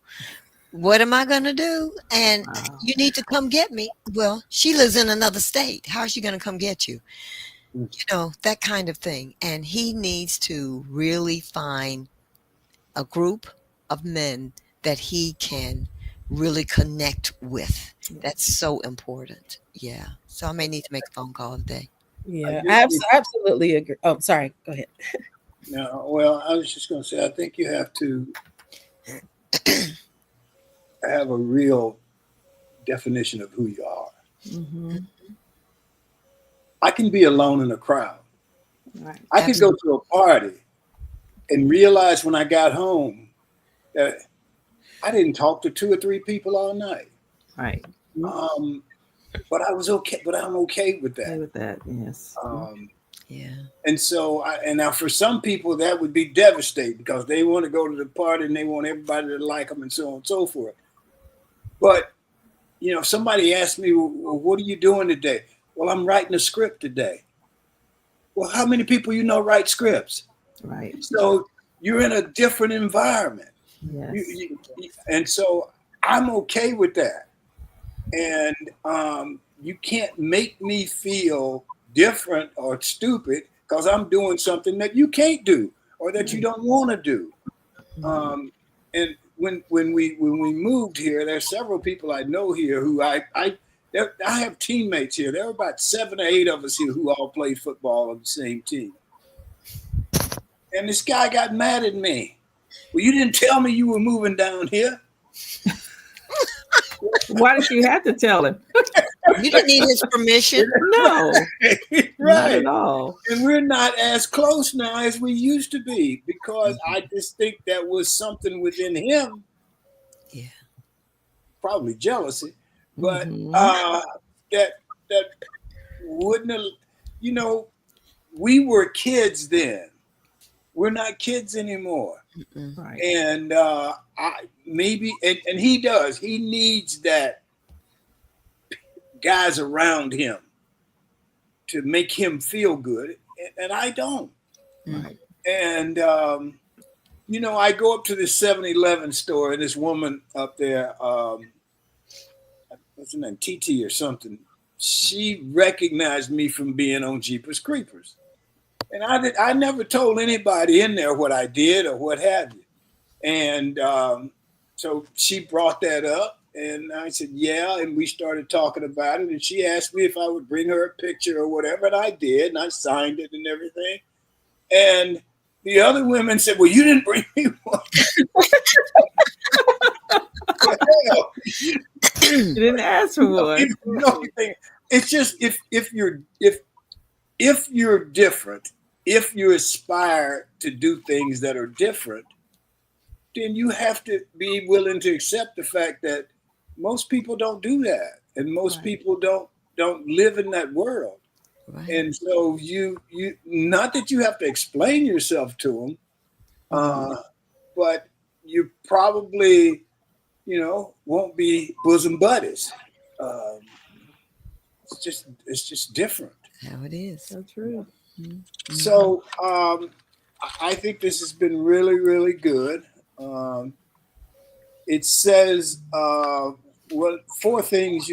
[SPEAKER 3] What am I going to do? And
[SPEAKER 5] Wow.
[SPEAKER 3] you need to come get me. Well, she lives in another state. How is she going to come get you?
[SPEAKER 1] Mm.
[SPEAKER 3] You know, that kind of thing. And he needs to really find a group of men that he can really connect with. That's so important. Yeah. So I may need to make a phone call today.
[SPEAKER 6] Yeah,
[SPEAKER 1] think
[SPEAKER 6] I
[SPEAKER 1] you-
[SPEAKER 6] absolutely agree. Oh, sorry. Go ahead.
[SPEAKER 1] No, well, I was just going to say, I think you have to have a real definition of who you are.
[SPEAKER 5] Mm-hmm.
[SPEAKER 1] I can be alone in a crowd.
[SPEAKER 5] Right.
[SPEAKER 1] I could go to a party and realize when I got home that I didn't talk to 2 or 3 people all night.
[SPEAKER 5] Right.
[SPEAKER 1] But I was okay. But I'm okay with
[SPEAKER 5] Okay
[SPEAKER 1] that.
[SPEAKER 5] with that. Yes.
[SPEAKER 3] Yeah.
[SPEAKER 1] And so, and now for some people that would be devastating because they want to go to the party and they want everybody to like them and so on and so forth. But you know, if somebody asked me, well, "What are you doing today?" Well, I'm writing a script today. Well, how many people you know write scripts?
[SPEAKER 5] Right.
[SPEAKER 1] So you're in a different environment.
[SPEAKER 5] Yes.
[SPEAKER 1] And so I'm okay with that. And you can't make me feel different or stupid because I'm doing something that you can't do or that you don't want to do. And when we moved here, there's several people I know here who I have teammates here. There are about 7 or 8 of us here who all play football on the same team. And this guy got mad at me. Well, you didn't tell me you were moving down here.
[SPEAKER 5] Why did you have to tell him?
[SPEAKER 3] You didn't need his permission.
[SPEAKER 5] No, not
[SPEAKER 1] Right.
[SPEAKER 5] at all.
[SPEAKER 1] And we're not as close now as we used to be because I just think that was something within him.
[SPEAKER 3] Yeah.
[SPEAKER 1] Probably jealousy, but
[SPEAKER 5] Mhm.
[SPEAKER 1] that wouldn't have, you know, we were kids then. We're not kids anymore.
[SPEAKER 5] Right.
[SPEAKER 1] And and he does. He needs that guys around him to make him feel good, and I don't.
[SPEAKER 5] Right.
[SPEAKER 1] And you know, I go up to this 7-Eleven store, and this woman up there, what's her name, TT or something. She recognized me from being on Jeepers Creepers. And I never told anybody in there what I did or what have you. And so she brought that up, and I said, yeah. And we started talking about it. And she asked me if I would bring her a picture or whatever. And I did. And I signed it and everything. And the other women said, well, you didn't bring me one. Hell,
[SPEAKER 5] You didn't ask for one.
[SPEAKER 1] it's just if you're different, if you aspire to do things that are different, then you have to be willing to accept the fact that most people don't do that, and most
[SPEAKER 5] Right.
[SPEAKER 1] people don't live in that world.
[SPEAKER 3] Right.
[SPEAKER 1] And so you not that you have to explain yourself to them, but you probably, you know, won't be bosom buddies. It's just different.
[SPEAKER 3] How it is.
[SPEAKER 5] So true.
[SPEAKER 1] So I think this has been really, really good. It says what 4 things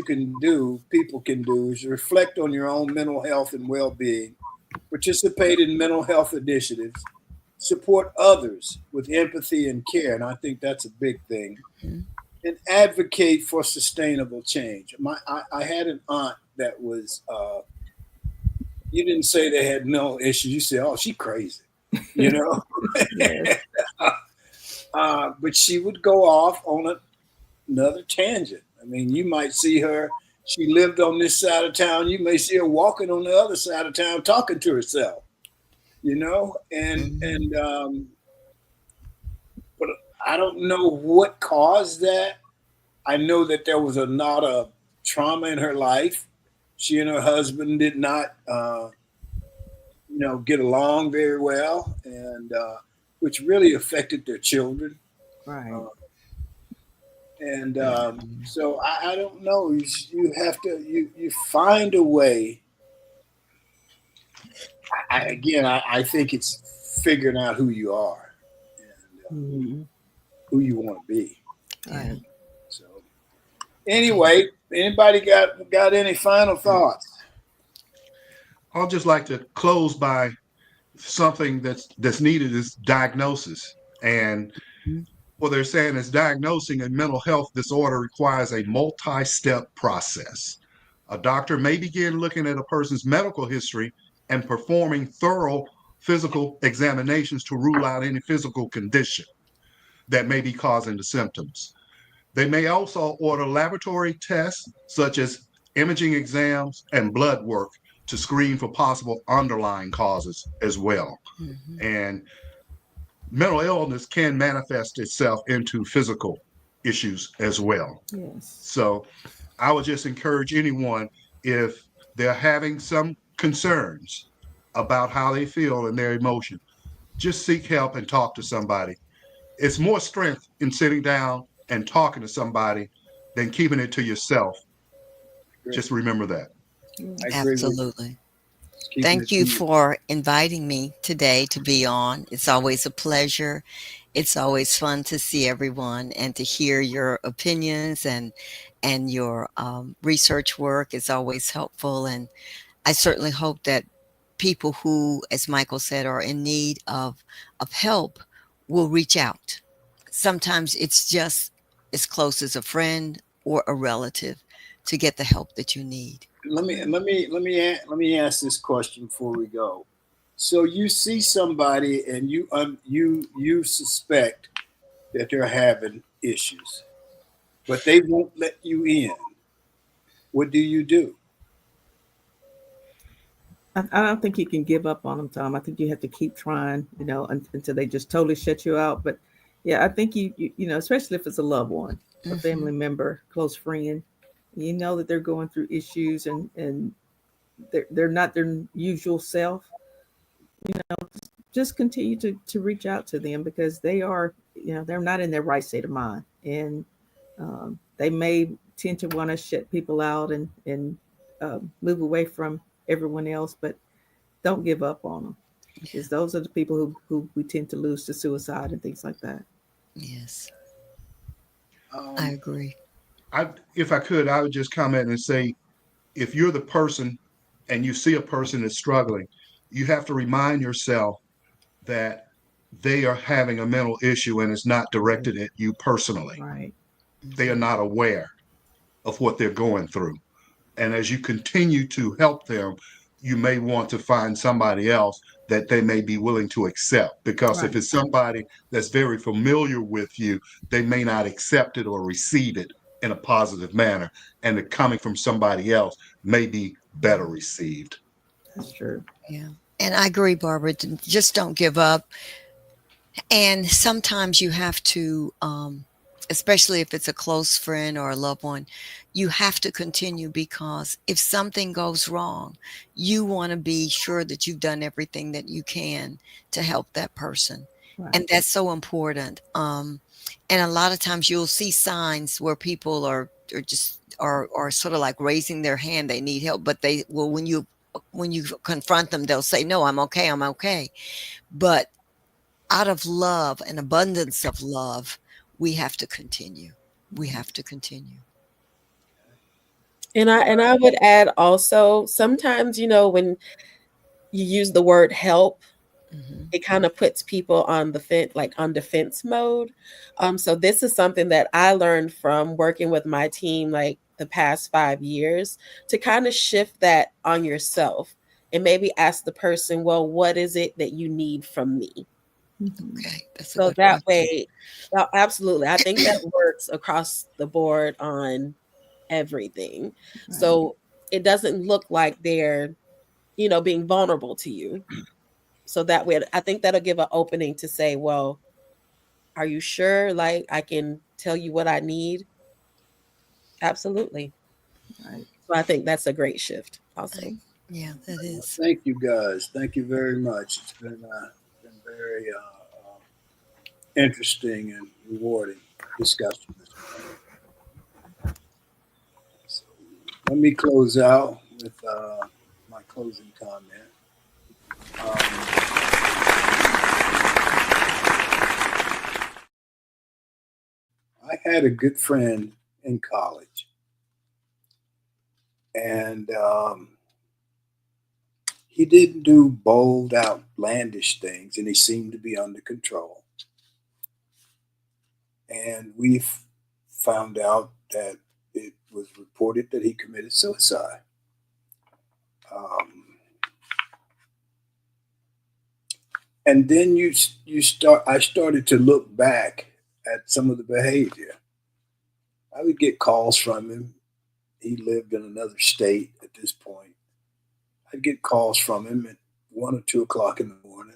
[SPEAKER 1] people can do is reflect on your own mental health and well-being, participate in mental health initiatives, support others with empathy and care, and I think that's a big thing, and advocate for sustainable change. I had an aunt that was, you didn't say they had mental issues. You said, oh, she crazy, you know?
[SPEAKER 5] Yes.
[SPEAKER 1] But she would go off on another tangent. I mean, you might see her, she lived on this side of town. You may see her walking on the other side of town talking to herself, you know? But I don't know what caused that. I know that there was a lot of trauma in her life. She and her husband did not, get along very well, and which really affected their children.
[SPEAKER 5] Right.
[SPEAKER 1] And so I don't know. You have to you find a way. I think it's figuring out who you are and
[SPEAKER 5] Mhm.
[SPEAKER 1] who you want to be.
[SPEAKER 3] Yeah.
[SPEAKER 1] So anyway, anybody got any final thoughts?
[SPEAKER 4] I'll just like to close by something that's needed is diagnosis. And
[SPEAKER 3] Mhm.
[SPEAKER 4] what they're saying is diagnosing a mental health disorder requires a multi-step process. A doctor may begin looking at a person's medical history and performing thorough physical examinations to rule out any physical condition that may be causing the symptoms. They may also order laboratory tests such as imaging exams and blood work to screen for possible underlying causes as well.
[SPEAKER 3] Mhm.
[SPEAKER 4] And mental illness can manifest itself into physical issues as well.
[SPEAKER 5] Yes.
[SPEAKER 4] So I would just encourage anyone, if they're having some concerns about how they feel and their emotion, just seek help and talk to somebody. It's more strength in sitting down and talking to somebody than keeping it to yourself. Just remember that.
[SPEAKER 1] I
[SPEAKER 5] Yes.
[SPEAKER 1] agree with you.
[SPEAKER 3] Absolutely.
[SPEAKER 1] Keeping
[SPEAKER 3] Thank
[SPEAKER 1] it
[SPEAKER 3] you
[SPEAKER 1] to
[SPEAKER 3] for inviting me today to be on. It's always a pleasure. It's always fun to see everyone and to hear your opinions and your research work is always helpful. And I certainly hope that people who, as Michael said, are in need of help will reach out. Sometimes it's just as close as a friend or a relative to get the help that you need.
[SPEAKER 1] let me ask this question before we go. So you see somebody and you suspect that they're having issues, but they won't let you in. What do you do?
[SPEAKER 5] I don't think you can give up on them, Tom. I think you have to keep trying, until they just totally shut you out. But yeah, I think especially if it's a loved one, a
[SPEAKER 3] Mhm.
[SPEAKER 5] family member, close friend, you know that they're going through issues and they're not their usual self. Just continue to reach out to them because they are, they're not in their right state of mind, and they may tend to want to shut people out and move away from everyone else, but don't give up on them
[SPEAKER 3] Yeah.
[SPEAKER 5] because those are the people who we tend to lose to suicide and things like that.
[SPEAKER 3] Yes, I
[SPEAKER 1] Um,
[SPEAKER 3] agree.
[SPEAKER 4] If I could, I would just comment and say, if you're the person and you see a person that's struggling, you have to remind yourself that they are having a mental issue and it's not
[SPEAKER 5] Right.
[SPEAKER 4] directed at you personally.
[SPEAKER 5] Right.
[SPEAKER 4] They are
[SPEAKER 3] Mhm.
[SPEAKER 4] not aware of what they're going through. And as you continue to help them, you may want to find somebody else that they may be willing to accept. Because if
[SPEAKER 5] Right.
[SPEAKER 4] it's somebody that's very familiar with you, they may not accept it or receive it in a positive manner. And it coming from somebody else may be better received.
[SPEAKER 5] That's true.
[SPEAKER 3] Yeah. And I agree, Barbara. Just don't give up. And sometimes you have to, especially if it's a close friend or a loved one, you have to continue because if something goes wrong, you want to be sure that you've done everything that you can to help that person.
[SPEAKER 5] Right.
[SPEAKER 3] And that's so important. And a lot of times you'll see signs where people are just are sort of like raising their hand. They need help, but they well when you confront them, they'll say, "No, I'm okay. I'm okay." But out of love, an abundance of love, we have to continue. We have to continue.
[SPEAKER 6] And I would add also sometimes, when you use the word help,
[SPEAKER 3] Hmm.
[SPEAKER 6] it kind of puts people on the fence, like on defense mode. So this is something that I learned from working with my team like the past 5 years to kind of shift that on yourself and maybe ask the person, well, what is it that you need from me?
[SPEAKER 5] Mhm.
[SPEAKER 3] Okay, that's a
[SPEAKER 6] So
[SPEAKER 3] good
[SPEAKER 6] that
[SPEAKER 3] question.
[SPEAKER 6] way, absolutely. I think that works across the board on everything.
[SPEAKER 5] Right.
[SPEAKER 6] So it doesn't look like they're, being vulnerable to you. So that way, I think that'll give an opening to say, well, are you sure? Like, I can tell you what I need? Absolutely.
[SPEAKER 5] Right.
[SPEAKER 6] So I think that's a great shift also.
[SPEAKER 3] Yeah, that is.
[SPEAKER 1] Thank you guys. Thank you very much. It's been very interesting and rewarding discussion this morning. So let me close out with my closing comment. I had a good friend in college, and he didn't do bold, outlandish things, and he seemed to be under control. And we found out that it was reported that he committed suicide. Um, and then I started to look back at some of the behavior. I would get calls from him. He lived in another state at this point. I'd get calls from him at 1 or 2 o'clock in the morning.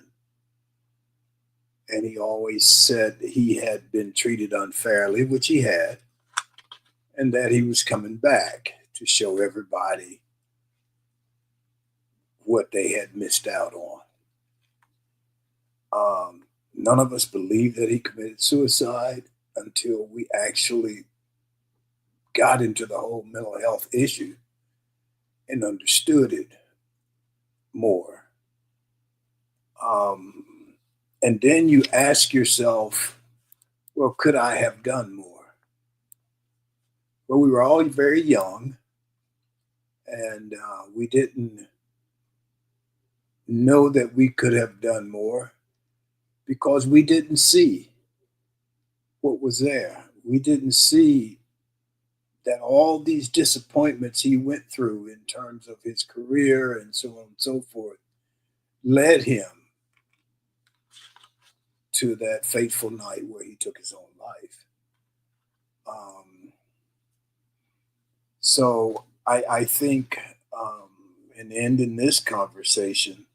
[SPEAKER 1] And he always said he had been treated unfairly, which he had, and that he was coming back to show everybody what they had missed out on. None of us believed that he committed suicide until we actually got into the whole mental health issue and understood it more. And then you ask yourself, well, could I have done more? Well, we were all very young, and we didn't know that we could have done more because we didn't see what was there. We didn't see that all these disappointments he went through in terms of his career and so on and so forth led him to that fateful night where he took his own life. So I think in ending this conversation,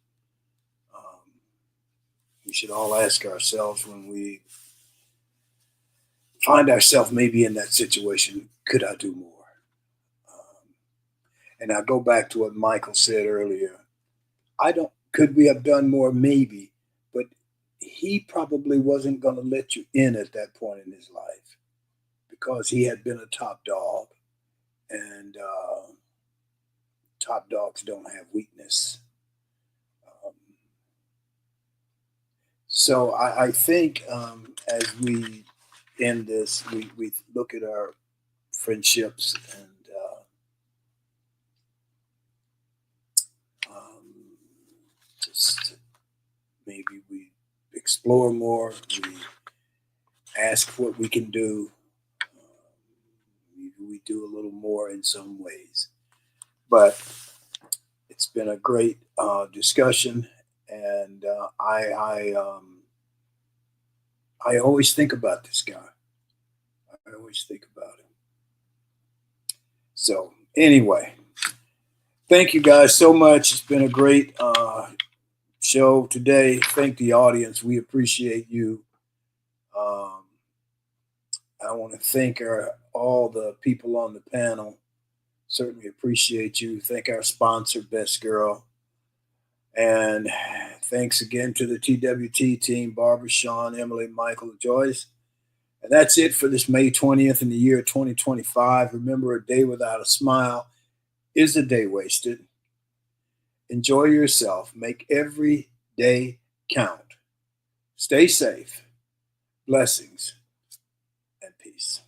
[SPEAKER 1] we should all ask ourselves when we find ourselves maybe in that situation, could I do more? And I go back to what Michael said earlier. Could we have done more? Maybe, but he probably wasn't going to let you in at that point in his life because he had been a top dog, and top dogs don't have weakness. So I think as we end this, we look at our friendships and just maybe we explore more, we ask what we can do, maybe we do a little more in some ways. But it's been a great discussion, and I always think about this guy. I always think about him. So anyway, thank you guys so much. It's been a great show today. Thank the audience. We appreciate you. I want to thank all the people on the panel. Certainly appreciate you. Thank our sponsor, Best Girl. And thanks again to the TWT team, Barbara, Sean, Emily, Michael, Joyce. And that's it for this May 20th in the year 2025. Remember, a day without a smile is a day wasted. Enjoy yourself. Make every day count. Stay safe. Blessings and peace.